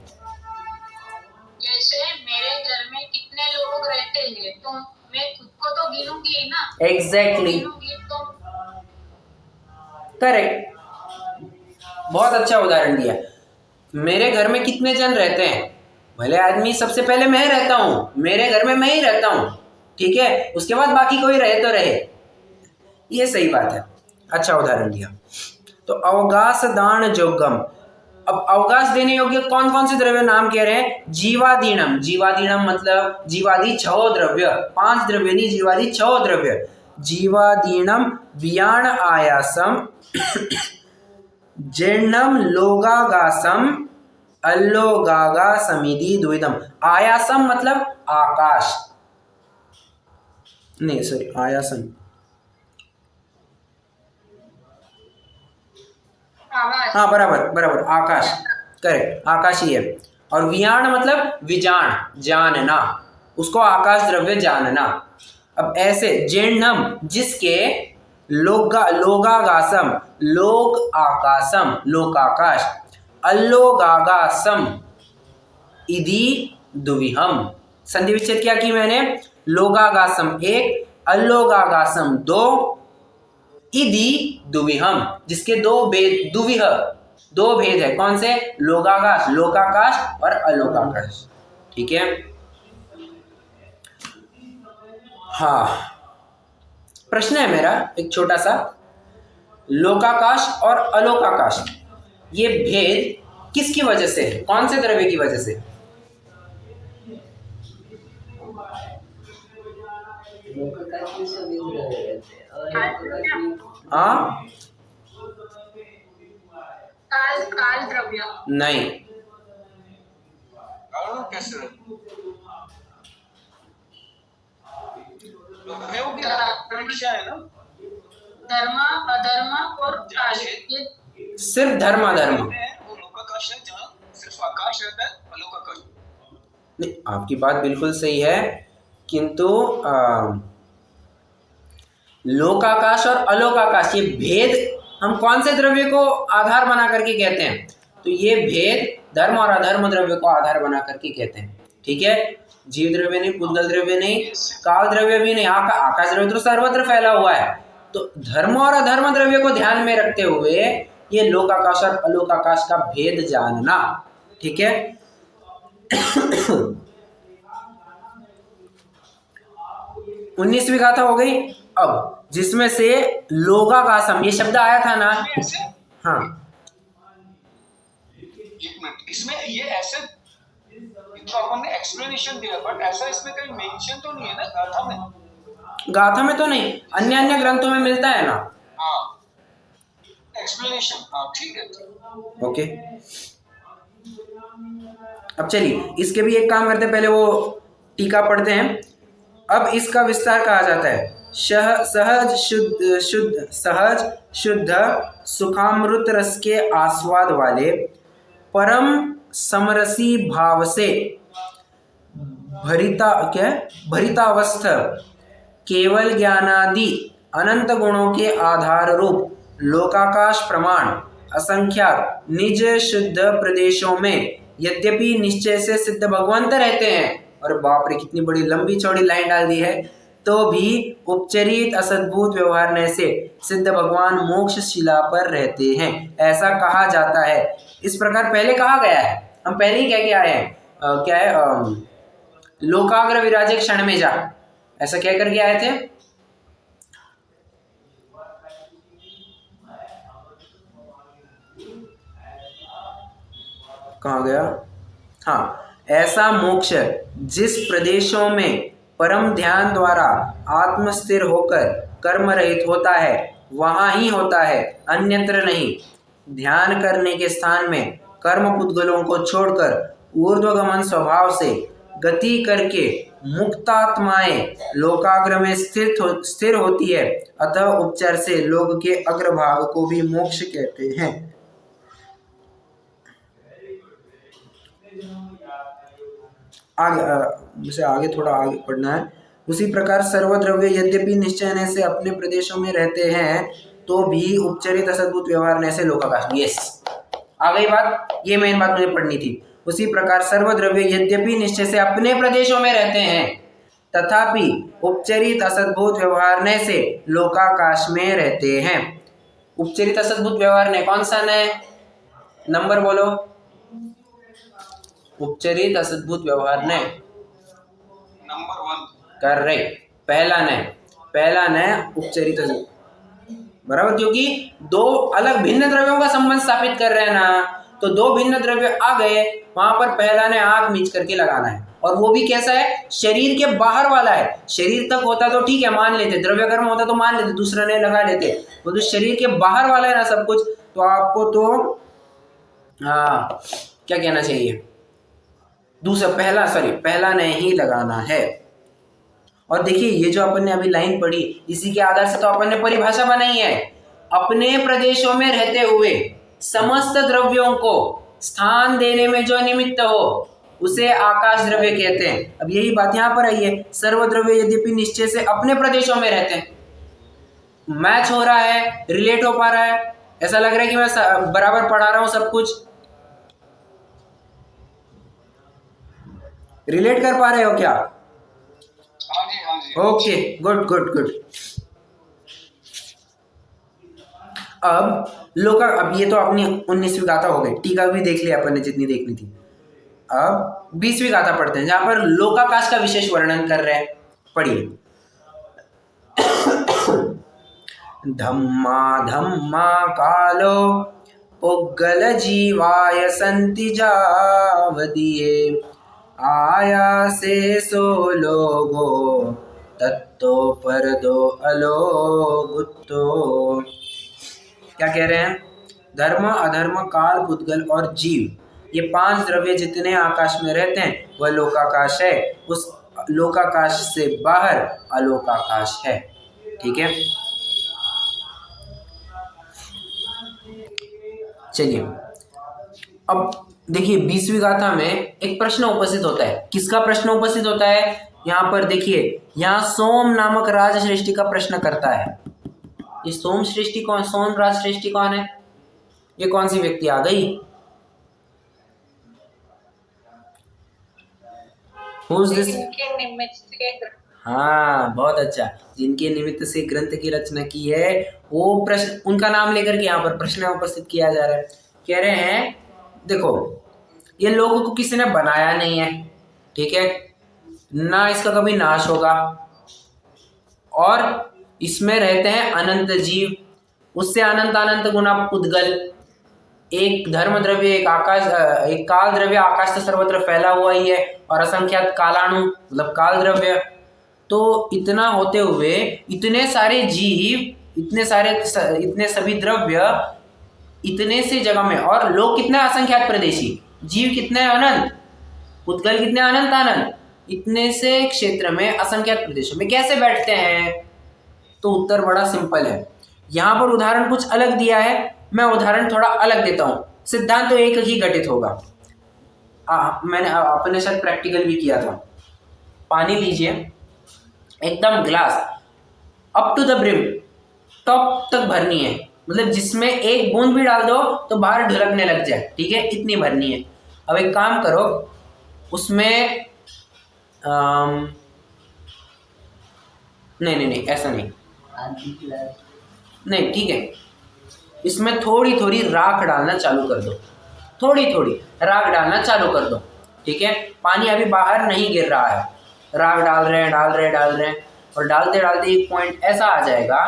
जैसे मेरे घर में कितने लोग रहते हैं, तो मैं खुद को तो गिनूंगी ना। एग्जैक्टली, तो करेक्ट, बहुत अच्छा उदाहरण दिया। मेरे घर में कितने जन रहते हैं, भले आदमी सबसे पहले मैं रहता हूँ, मेरे घर में मैं ही रहता हूँ, ठीक है, उसके बाद बाकी कोई रहे तो रहे, ये सही बात है, अच्छा उदाहरण दिया। तो अवकाश दान जोगम, अब अवकाश देने योग्य कौन कौन से द्रव्य नाम कह रहे हैं? जीवादीनम, जीवादीनम मतलब जीवादि 6 द्रव्य, 5 द्रव्य नहीं, जीवादि 6 द्रव्य। जीवादीनम वियाण आयासम जीर्णम लोगागासम अल्लोगागासमिति द्विदम। आयासम मतलब आकाश, नहीं सॉरी आयासम, हाँ बराबर आकाश, करेक्ट, आकाश ही है। और वियाण मतलब विजान, जानना, उसको आकाश द्रव्य जानना। अब ऐसे जीर्णम जिसके लोगागासम लोक आकाशम लोकाकाश, अल्लोगागासम इधि दुविहम। संधि विच्छेद क्या की मैंने? लोगागासम 1, अल्लोगागासम 2, इधि दुविहम जिसके 2 भेद, दुविह 2 भेद है, कौन से? लोगाकाश, लोकाकाश और अलोकाकाश, ठीक है। हाँ, प्रश्न है मेरा एक छोटा सा, लोकाकाश और अलोकाकाश ये भेद किसकी वजह से है, कौन से द्रव्य की वजह से? लोकाकाश में सभी द्रव्य रहते हैं और लोकाकाश में हाँ काल द्रव्य नहीं, कैसे परीक्षा है ना, धर्म अधर्म और काल, ये सिर्फ धर्म अधर्म वो लोकाकाश है जहाँ सिर्फ आकाश रहता है, अलोकाकाश नहीं। आपकी बात बिल्कुल सही है, किंतु लोकाकाश और अलोकाकाश ये भेद हम कौन से द्रव्य को आधार बना करके कहते हैं? तो ये भेद धर्म और अधर्म द्रव्य को आधार बना करके कहते हैं, ठीक है। जीव द्रव्य नहीं, पुद्गल द्रव्य नहीं, काल द्रव्य भी नहीं, आकाश द्रव्य तो सर्वत्र फैला हुआ है। तो धर्म और अधर्म द्रव्य को ध्यान में रखते हुए ये लोकाकाश और अलोकाकाश का भेद जानना, ठीक है। 19वीं गाथा हो गई। अब जिसमें से लोगाकाशम ये शब्द आया था ना, हाँ एक मिनट, इसमें ये ऐसे तो अपन ने एक्सप्लेनेशन दिया, बट ऐसा इसमें कहीं मेंशन तो नहीं है ना गाथा में? गाथा में तो नहीं, अन्य ग्रंथों में मिलता है ना। हाँ, एक्सप्लेनेशन, हाँ ठीक है, ओके। अब चलिए इसके भी एक काम करते हैं, पहले वो टीका पढ़ते हैं। अब इसका विस्तार कहा जाता है, सहज शुद्ध सुखामृत रस के आस्वाद वाले परम समरसी भाव से भरितावस्थ केवल ज्ञानादि अनंत गुणों के आधार रूप लोकाकाश प्रमाण असंख्यात निज शुद्ध प्रदेशों में यद्यपि निश्चय से सिद्ध भगवंत रहते हैं। और बाप रे कितनी बड़ी लंबी चौड़ी लाइन डाल दी है, तो भी उपचरित असद्भुत व्यवहारने से सिद्ध भगवान मोक्ष शिला पर रहते हैं, ऐसा कहा जाता है। इस प्रकार पहले कहा गया है, हम पहले ही कह के आए हैं, क्या है, लोकाग्र विराजे क्षण में जा, ऐसा कह करके आए थे। कहाँ गया, हाँ, ऐसा मोक्ष जिस प्रदेशों में परम ध्यान द्वारा आत्मस्थिर होकर कर्म रहित होता है वहाँ ही होता है, अन्यत्र नहीं। ध्यान करने के स्थान में कर्म पुद्गलों को छोड़कर ऊर्ध्वगमन स्वभाव से गति करके मुक्तात्माएं लोकाग्र में स्थिर होती है, अतः उपचार से लोक के अग्रभाग को भी मोक्ष कहते हैं। मुझे आगे थोड़ा आगे पढ़ना है। उसी प्रकार सर्वद्रव्य यद्यपि निश्चय से अपने प्रदेशों में रहते हैं तो भी उपचरित असद्भुत व्यवहार से लोकाकाश। यस, आ गई बात, ये मेन बात मुझे पढ़नी थी। उसी प्रकार सर्वद्रव्य यद्यपि निश्चय से अपने प्रदेशों में रहते हैं तथापि उपचरित असद्भुत व्यवहार से लोकाकाश में रहते हैं। उपचरित असद्भुत व्यवहार ने कौन सा ने नंबर बोलो, उपचरित असद्भुत व्यवहार ने नंबर 1 कर रहे, पहला ने उपचरित बराबर, क्योंकि दो अलग भिन्न द्रव्यों का संबंध स्थापित कर रहे हैं ना, तो दो भिन्न द्रव्य आ गए, वहां पर पहला ने आंख मीच करके लगाना है, और वो भी कैसा है, शरीर के बाहर वाला है। शरीर तक होता तो ठीक है, मान लेते, द्रव्य कर्म होता तो मान लेते, दूसरा ने लगा लेते, वो तो शरीर के बाहर वाला है ना सब कुछ, तो आपको तो क्या कहना चाहिए, पहला ने ही लगाना है। और देखिए ये जो अपन ने अभी लाइन पढ़ी, इसी के आधार से तो अपन ने परिभाषा बनाई है, अपने प्रदेशों में रहते हुए समस्त द्रव्यों को स्थान देने में जो निमित्त हो उसे आकाश द्रव्य कहते हैं। अब यही बात यहाँ पर आई है, सर्वद्रव्य यद्यपि निश्चय से अपने प्रदेशों में रहते हैं, मैच हो रहा है, रिलेट हो पा रहा है, ऐसा लग रहा है कि मैं बराबर पढ़ा रहा हूं, सब कुछ रिलेट कर पा रहे हो क्या? हाँ जी। Okay, good. अब ये तो अपनी 19वीं गाथा हो गई, टीका भी देख लिया अपन ने जितनी देखनी थी। अब 20वीं गाथा पढ़ते हैं, जहां पर लोकाकाश का विशेष वर्णन कर रहे हैं। पढ़िए। धम्मा कालो पुग्गल जीवाय संति जावदिये आया से सो लोगो तत्तो पर दो अलोगुत्तो। क्या कह रहे हैं? धर्म, अधर्म, काल, पुद्गल और जीव, ये 5 द्रव्य जितने आकाश में रहते हैं वह लोकाकाश है। उस लोकाकाश से बाहर अलोकाकाश है। ठीक है, चलिए अब देखिए 20वीं गाथा में एक प्रश्न उपस्थित होता है। किसका प्रश्न उपस्थित होता है? यहाँ पर देखिए, यहाँ सोम नामक राज श्रेष्ठी का प्रश्न करता है। ये सोम श्रेष्ठी कौन, सोम राज श्रेष्ठी कौन है? ये कौन सी व्यक्ति आ गई? Who's this? हाँ, बहुत अच्छा, जिनके निमित्त से ग्रंथ की रचना की है, वो प्रश्न, उनका नाम लेकर के यहाँ पर प्रश्न उपस्थित किया जा रहा है। कह रहे हैं देखो, ये लोगों को किसी ने बनाया नहीं है, ठीक है ना, इसका कभी नाश होगा, और इसमें रहते हैं अनंत जीव, उससे अनंत अनंत गुना पुद्गल, एक धर्म द्रव्य, एक आकाश, एक काल द्रव्य आकाश से सर्वत्र फैला हुआ ही है, और असंख्यात कालाणु मतलब काल द्रव्य। तो इतना होते हुए इतने सारे जीव, इतने सभी द्रव्य इतने से जगह में, और लोग कितने असंख्यात प्रदेशी, जीव कितने अनंत, पुद्गल कितने अनंत अनंत, इतने से क्षेत्र में असंख्यात प्रदेशों में कैसे बैठते हैं? तो उत्तर बड़ा सिंपल है। यहाँ पर उदाहरण कुछ अलग दिया है, मैं उदाहरण थोड़ा अलग देता हूँ, सिद्धांत तो एक ही घटित होगा। मैंने अपने साथ प्रैक्टिकल भी किया था। पानी लीजिए, एकदम glass up to the brim, top तक भरनी है, मतलब जिसमें एक बूंद भी डाल दो तो बाहर ढलकने लग जाए, ठीक है, इतनी भरनी है। अब एक काम करो, उसमें नहीं नहीं नहीं, ऐसा नहीं, आधी गिलास। नहीं ठीक है, इसमें थोड़ी थोड़ी राख डालना चालू कर दो, थोड़ी थोड़ी राख डालना चालू कर दो, ठीक है। पानी अभी बाहर नहीं गिर रहा है, राख डाल रहे हैं डाल रहे हैं डाल रहे हैं, और डालते डालते एक पॉइंट ऐसा आ जाएगा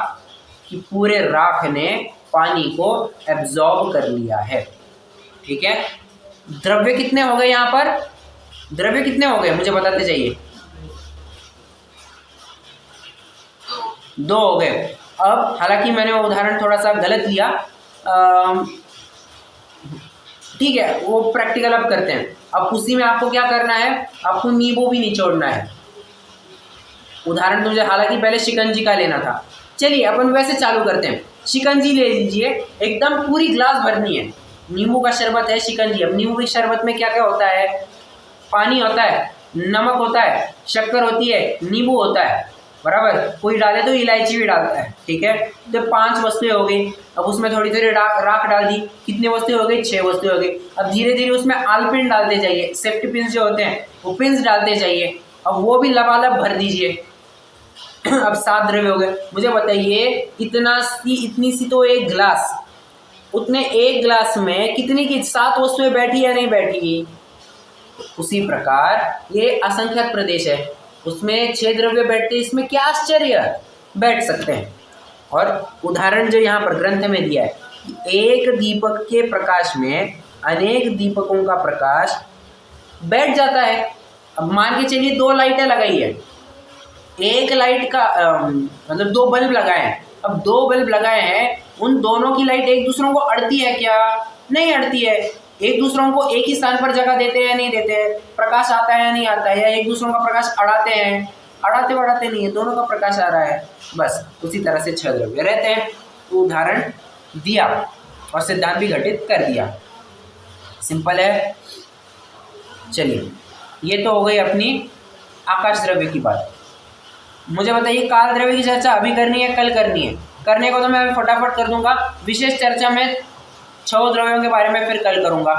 कि पूरे राख ने पानी को एब्जॉर्ब कर लिया है, ठीक है। द्रव्य कितने हो गए यहाँ पर, द्रव्य कितने हो गए मुझे बताते जाइए। 2 हो गए। अब हालांकि मैंने वो उदाहरण थोड़ा सा गलत लिया, ठीक है, वो प्रैक्टिकल अब करते हैं। अब उसी में आपको क्या करना है, आपको नींबू भी निचोड़ना है। उदाहरण तो मुझे हालांकि पहले शिकंजी का लेना था, चलिए अपन वैसे चालू करते हैं। शिकंजी ले लीजिए, एकदम पूरी ग्लास भरनी है, नींबू का शरबत है शिकंजी। अब नींबू के शरबत में क्या क्या होता है, पानी होता है, नमक होता है, शक्कर होती है, नींबू होता है, बराबर। कोई डाले तो इलायची भी डालता है, ठीक है। तो 5 वस्तुएं हो गई। अब उसमें थोड़ी थोड़ी राख डाल दी, कितने वस्तुएं हो गई, 6 वस्तुएं हो गई। अब धीरे धीरे उसमें आलपिन डालते जाइए, सेफ्टी पिंस जो होते हैं वो पिंस डालते जाइए, अब वो भी लबालब भर दीजिए। अब 7 द्रव्य हो गए। मुझे बताइए इतनी सी तो एक गिलास, उतने एक गिलास में कितनी की 7 वस्तुएं बैठी या नहीं बैठी। उसी प्रकार ये असंख्यक प्रदेश है, उसमें 6 द्रव्य बैठते, इसमें क्या आश्चर्य, बैठ सकते हैं। और उदाहरण जो यहाँ पर ग्रंथ में दिया है, एक दीपक के प्रकाश में अनेक दीपकों का प्रकाश बैठ जाता है। अब मान के चलिए 2 लाइटें लगाई है, एक लाइट का मतलब 2 बल्ब लगाए हैं। अब 2 बल्ब लगाए हैं, उन दोनों की लाइट एक दूसरों को अड़ती है क्या, नहीं अड़ती है। एक दूसरों को एक ही स्थान पर जगह देते हैं या नहीं देते, प्रकाश आता है या नहीं आता है, या एक दूसरों का प्रकाश अड़ाते हैं, अड़ाते बढ़ाते नहीं है, दोनों का प्रकाश आ रहा है। बस उसी तरह से 6 द्रव्य रहते हैं। तो उदाहरण दिया और सिद्धांत भी घटित कर दिया, सिंपल है। चलिए, ये तो हो गई अपनी आकाश द्रव्य की बात। मुझे बताइए काल द्रव्य की चर्चा अभी करनी है, कल करनी है? करने को तो मैं अभी फटाफट कर दूंगा, विशेष चर्चा में 6 द्रव्यों के बारे में फिर कल करूंगा।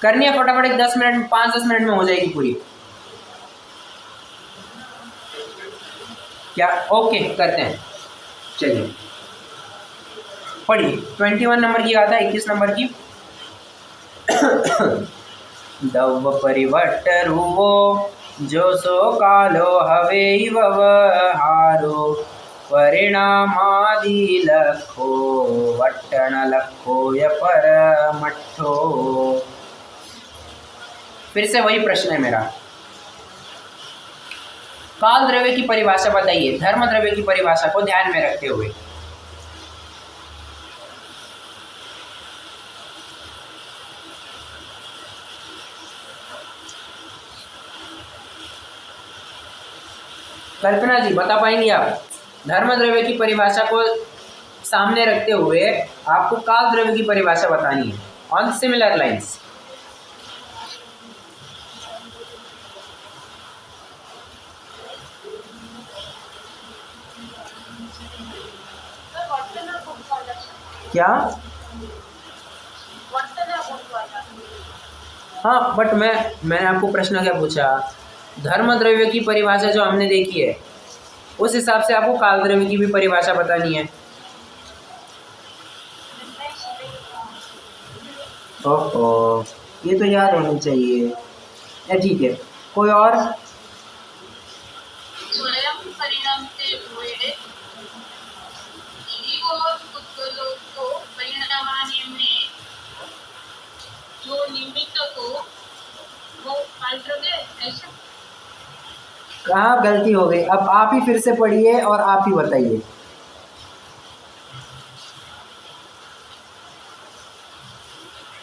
करनी है फटाफट, 10 मिनट 5-10 मिनट में हो जाएगी पूरी। क्या ओके करते हैं, चलिए पढ़िए। 21 नंबर की गाथा, 21 नंबर की। दव परिवट रुवो जो सो कालो हवे व्यवहारो परिणामादि लखो वट्टन लखो य पर मठो। फिर से वही प्रश्न है मेरा, काल द्रव्य की परिभाषा बताइए, धर्म द्रव्य की परिभाषा को ध्यान में रखते हुए। कल्पना जी बता पाएंगी आप? धर्म द्रव्य की परिभाषा को सामने रखते हुए आपको काल द्रव्य की परिभाषा बतानी है, ऑन सिमिलर लाइंस। क्या? हाँ, बट मैंने आपको प्रश्न क्या पूछा, धर्म द्रव्य की परिभाषा जो हमने देखी है उस हिसाब से आपको काल द्रव्य की भी परिभाषा बतानी है। ओहो, ये तो याद होनी चाहिए। ठीक है, कोई और? स्वयं परिणाम से हुए जीव और पुद्गलों को परिणामाने में जो निमित्त को वो काल द्रव्य ऐसा। कहाँ गलती हो गई? अब आप ही फिर से पढ़िए और आप ही बताइए।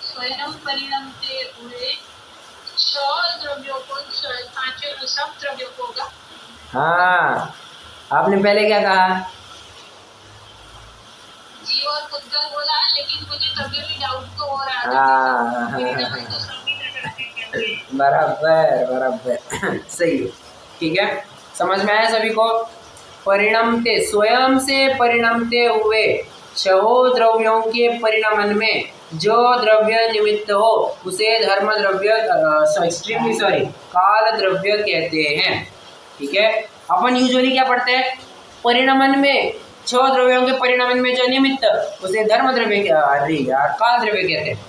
स्वयं परिणाम से हुए 6 द्रव्यों को 5 सब द्रव्यों को होगा। हाँ, आपने पहले क्या कहा? जीव और पुद्गल बोला, लेकिन मुझे तभी भी डाउट तो हो रहा था। बराबर बराबर सही है, ठीक है, समझ में आया सभी को? परिणमते, स्वयं से परिणमते हुए 6 द्रव्यों के परिणमन में जो द्रव्य निमित्त हो उसे धर्म द्रव्य काल द्रव्य कहते हैं। ठीक है। अपन यूजुअली क्या पढ़ते हैं, परिणमन में 6 द्रव्यों के परिणमन में जो निमित्त उसे धर्म द्रव्य, अरे यार काल द्रव्य कहते हैं।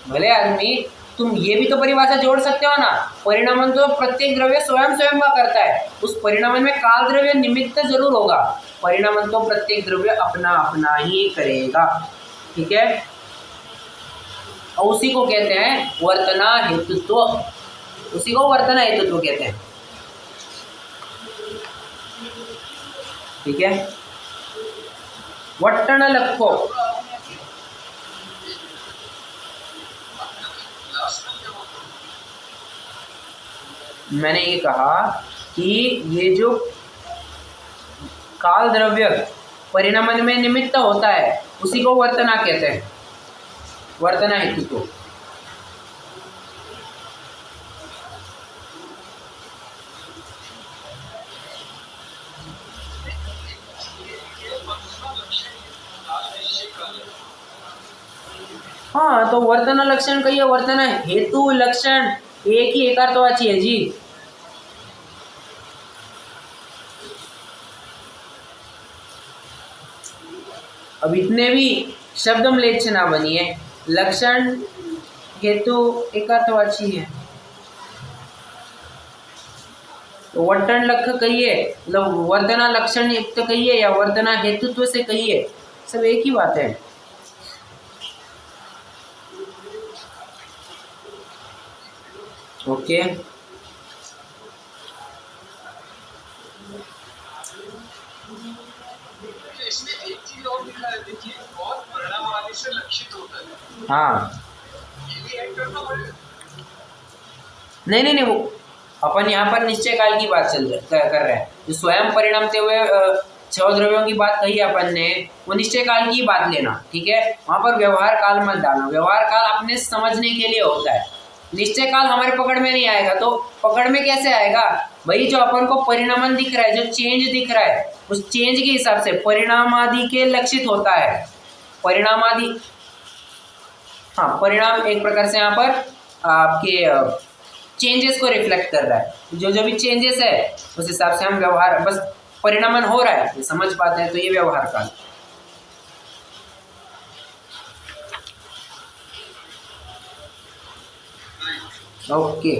भले आदमी तुम ये भी तो परिभाषा जोड़ सकते हो ना, परिणमन तो प्रत्येक द्रव्य स्वयं स्वयं का करता है, उस परिणमन में काल द्रव्य निमित्त जरूर होगा, परिणमन तो प्रत्येक द्रव्य अपना अपना ही करेगा, ठीक है। और उसी को कहते हैं वर्तना हेतुत्व, उसी को वर्तना हेतुत्व कहते हैं, ठीक है। वट्टन लक्को, मैंने ये कहा कि ये जो काल द्रव्य परिणमन में निमित्त होता है उसी को वर्तना कहते हैं, वर्तना हेतुत्व। हाँ, तो वर्तना लक्षण कहिए, वर्तना हेतु लक्षण एक ही एकार्थवाची है जी। अब इतने भी शब्द म्लेच्छ ना बनिए, लक्षण हेतु एकार्थवाची है, तो वर्तन लक्ष कहिए, मतलब वर्तना लक्षण युक्त कहिए या वर्तना हेतुत्व से कहिए, सब एक ही बात है। ओके, इसमें एक चीज और लिखा है, देखिए बहुत परिणामवादी से लक्षित होता है। हाँ, ये भी ऐड करना पड़ेगा। नहीं, वो अपन यहाँ पर निश्चय काल की बात कर रहे हैं, जो स्वयं परिणमते हुए 6 द्रव्यों की बात कही अपन ने, वो निश्चय काल की बात लेना, ठीक है। वहाँ पर व्यवहार काल मत डालना, व्यवहार काल अपने समझने के लिए होता है, निश्चय काल हमारे पकड़ में नहीं आएगा। तो पकड़ में कैसे आएगा भाई, जो अपन को परिणामन दिख रहा है, जो चेंज दिख रहा है, उस चेंज के हिसाब से परिणामादि के लक्षित होता है, परिणामादि। हाँ, परिणाम एक प्रकार से यहाँ पर आपके चेंजेस को रिफ्लेक्ट कर रहा है, जो भी चेंजेस है उस हिसाब से हम व्यवहार, बस परिणामन हो रहा है ये समझ पाते हैं, तो ये व्यवहार काल। ओके,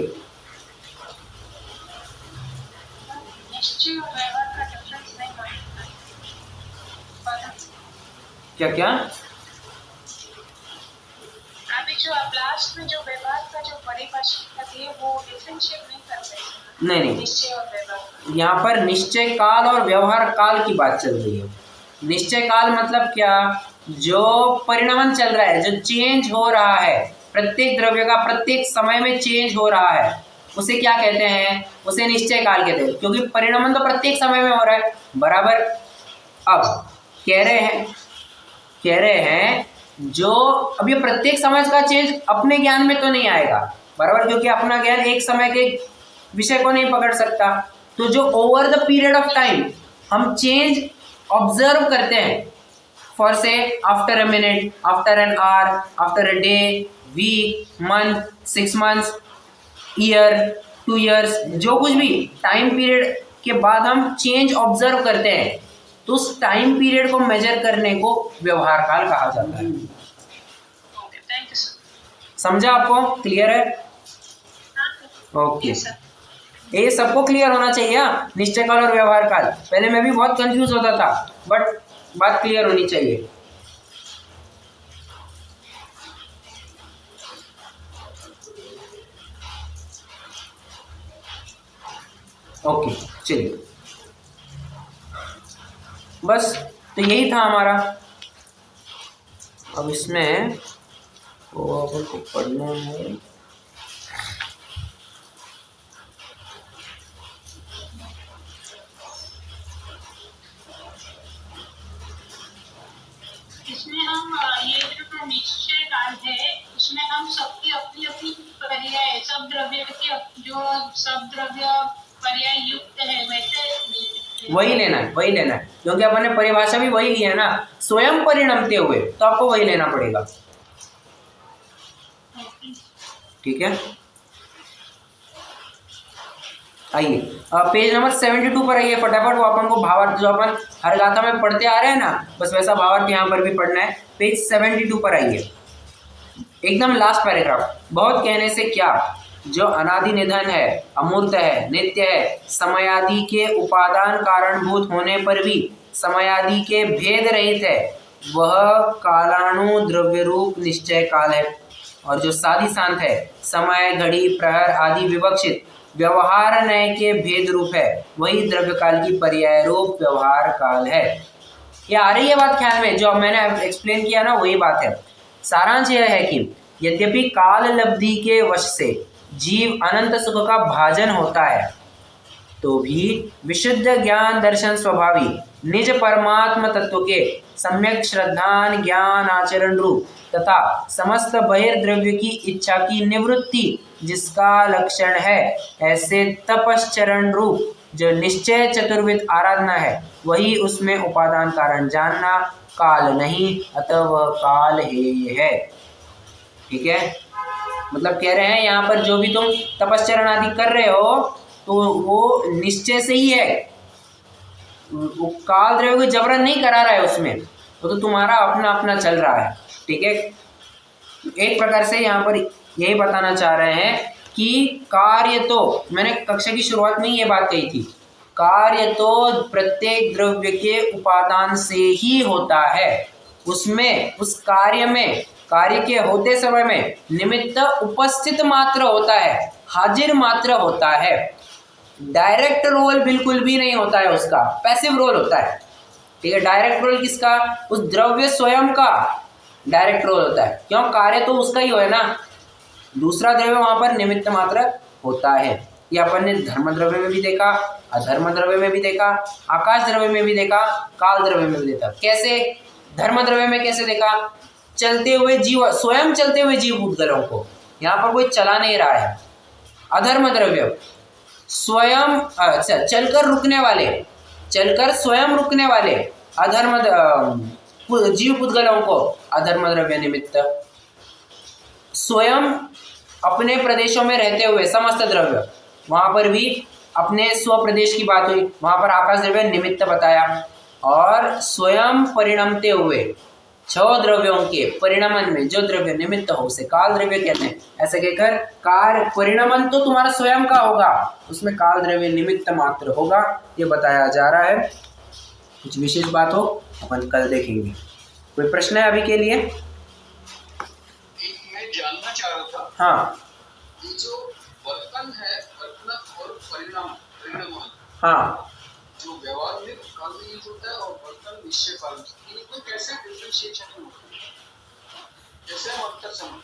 निश्चय और व्यवहार का डिफरेंस नहीं मालूम। क्या क्या अभी जो आप लास्ट में जो व्यवहार का जो परिभाषा दी है वो डिफरेंशिएट नहीं कर रहे। नहीं, निश्चय और व्यवहार, यहाँ पर निश्चय काल और व्यवहार काल की बात चल रही है। निश्चय काल मतलब क्या, जो परिणामन चल रहा है, जो चेंज हो रहा है, प्रत्येक द्रव्य का प्रत्येक समय में चेंज हो रहा है, उसे क्या कहते हैं, उसे निश्चय काल कहते हैं, क्योंकि परिणामन तो प्रत्येक समय में हो रहा है, बराबर। अब कह रहे हैं जो अब ये प्रत्येक समय का चेंज अपने ज्ञान में तो नहीं आएगा, बराबर, क्योंकि अपना ज्ञान एक समय के विषय को नहीं पकड़ सकता। तो जो over the period of time हम चेंज ऑब्जर्व करते हैं, फॉर से after a minute, after an hour, after a day, week, month, 6 months, year, 2 years, जो कुछ भी टाइम पीरियड के बाद हम चेंज ऑब्जर्व करते हैं, तो उस टाइम पीरियड को मेजर करने को व्यवहार काल कहा जाता है। Okay, thank you sir. समझा आपको, क्लियर है? ओके, ये सबको क्लियर होना चाहिए। निश्चय काल और व्यवहार काल, पहले मैं भी बहुत कंफ्यूज होता था, बट बात क्लियर होनी चाहिए। ओके, चलिए, बस तो यही था हमारा। अब इसमें तो अपन को पढ़ना है, इसमें हम ये जो निश्चय काल है, इसमें हम सबकी अपनी अपनी पर्याय, सब द्रव्य की जो सब द्रव्य पर्याय युक्त है वैसे वही लेना है, क्योंकि अपन ने परिभाषा भी वही ली है ना, स्वयं परिणमते हुए, तो आपको वही लेना पड़ेगा, ठीक है। आइए पेज नंबर 72 पर आइए फटाफट। वो अपन को भावार्थ जो अपन हर गाथा में पढ़ते आ रहे हैं ना, बस वैसा भावार्थ यहाँ पर भी पढ़ना है। पेज 72 पर आइए, एकदम लास्ट पैराग्राफ। बहुत कहने से क्या, जो अनादि निधन है, अमूर्त है, नित्य है, समयादि के उपादान कारणभूत होने पर भी समयादि के भेद रहित है, वह कालाणु द्रव्य रूप निश्चय काल है। और जो साधी शांत है, समय, घड़ी, प्रहर आदि विवक्षित व्यवहार नय के भेद रूप है, वही द्रव्य काल की पर्याय रूप व्यवहार काल है। ये आ रही है बात ख्याल में? जो मैंने एक्सप्लेन किया ना, वही बात है। सारांश यह है कि यद्यपि काल लब्धि के वश से जीव अनंत सुख का भाजन होता है, तो भी विशुद्ध ज्ञान दर्शन स्वभावी निज परमात्म तत्व के सम्यक श्रद्धान ज्ञान आचरण रूप तथा समस्त बहिर्द्रव्य की इच्छा की निवृत्ति जिसका लक्षण है, ऐसे तपश्चरण रूप जो निश्चय चतुर्विध आराधना है, वही उसमें उपादान कारण जानना, काल नहीं, अतः वह काल ही है। ठीक है, मतलब कह रहे हैं यहाँ पर जो भी तुम तपश्चरण आदि कर रहे हो तो वो निश्चय से ही है, वो काल द्रव्य को जबरन नहीं करा रहा है उसमें, वो तो तुम्हारा अपना अपना चल रहा है। ठीक है, एक प्रकार से यहाँ पर यही बताना चाह रहे हैं कि कार्य तो, मैंने कक्षा की शुरुआत में ये बात कही थी, कार्य तो प्रत्येक द्रव्य के उपादान से ही होता है। उसमें, उस कार्य में, कार्य के होते समय में निमित्त उपस्थित मात्र होता है, हाजिर मात्र होता है। डायरेक्ट रोल बिल्कुल भी नहीं होता है उसका, पैसिव रोल होता है। ठीक है, डायरेक्ट रोल किसका? उस द्रव्य स्वयं का डायरेक्ट रोल होता है। क्यों? कार्य तो उसका ही है ना, दूसरा द्रव्य वहां पर निमित्त मात्र होता है। ये अपन ने धर्म द्रव्य में भी देखा, अधर्म द्रव्य में भी देखा, आकाश द्रव्य में भी देखा, काल द्रव्य में भी देखा। कैसे? धर्म द्रव्य में कैसे देखा? चलते हुए जीव, स्वयं चलते हुए जीव भूतगलों को, यहाँ पर कोई चला नहीं रहा है। अधर्म द्रव्य स्वयं चलकर रुकने वाले, चलकर स्वयं रुकने वाले अधर्म जीव पुद्गलों को अधर्म द्रव्य निमित्त। स्वयं अपने प्रदेशों में रहते हुए समस्त द्रव्य, वहां पर भी अपने स्व प्रदेश की बात हुई, वहां पर आकाश द्रव्य निमित्त बताया। और स्वयं परिणमते हुए 6 द्रव्यों के परिणमन में जो द्रव्य निमित्त हो उसे काल द्रव्य कहते हैं। ऐसे कहकर कार्य परिणमन तो तुम्हारा स्वयं का होगा, उसमें काल द्रव्य निमित्त मात्र होगा, ये बताया जा रहा है। कुछ विशेष बात हो अपन कल देखेंगे। कोई प्रश्न है अभी के लिए? मैं जानना चाह रहा था, हाँ, ये जो वर्तन है, वर्तन और परिणाम, हाँ, जो व्यवहार में काल में यूज होता है और वर्तन निश्चय काल में, इनको कैसे डिफरेंशिएशन होता है, कैसे हम अंतर समझ?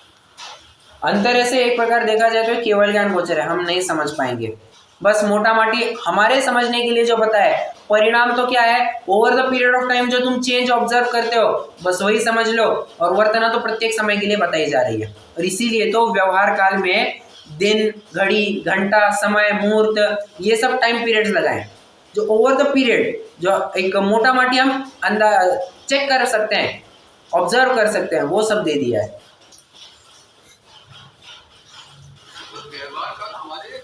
अंतर ऐसे एक प्रकार देखा जाए तो केवल ज्ञान गोचर है, हम नहीं समझ पाएंगे। बस मोटा माटी हमारे समझने के लिए जो पता है, परिणाम तो क्या है, over the period of time जो तुम चेंज ऑब्जर्व करते हो, बस वही समझ लो। और वर्तना तो प्रत्येक समय के लिए बताई जा रही है, और इसीलिए तो व्यवहार काल में दिन, घड़ी, घंटा, समय, मुहूर्त, ये सब टाइम पीरियड्स लगाए, जो ओवर द पीरियड जो एक मोटा माटी हम अंदाज चेक कर सकते हैं, ऑब्जर्व कर सकते हैं, वो सब दे दिया है। व्यवहार काल हमारे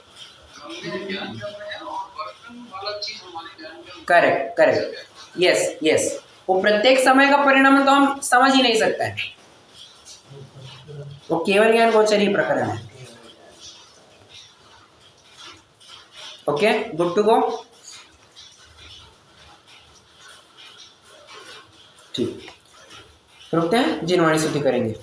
ज्ञान में है और वर्तन वाला चीज हमारे ज्ञान में। Correct, correct, yes, yes. वो प्रत्येक समय का परिणाम तो हम समझ ही नहीं सकते हैं, वो केवल ज्ञान गोचर ही प्रकरण है। Okay, good to go. ठीक, रुकते हैं, जिनवाणी स्तुति करेंगे।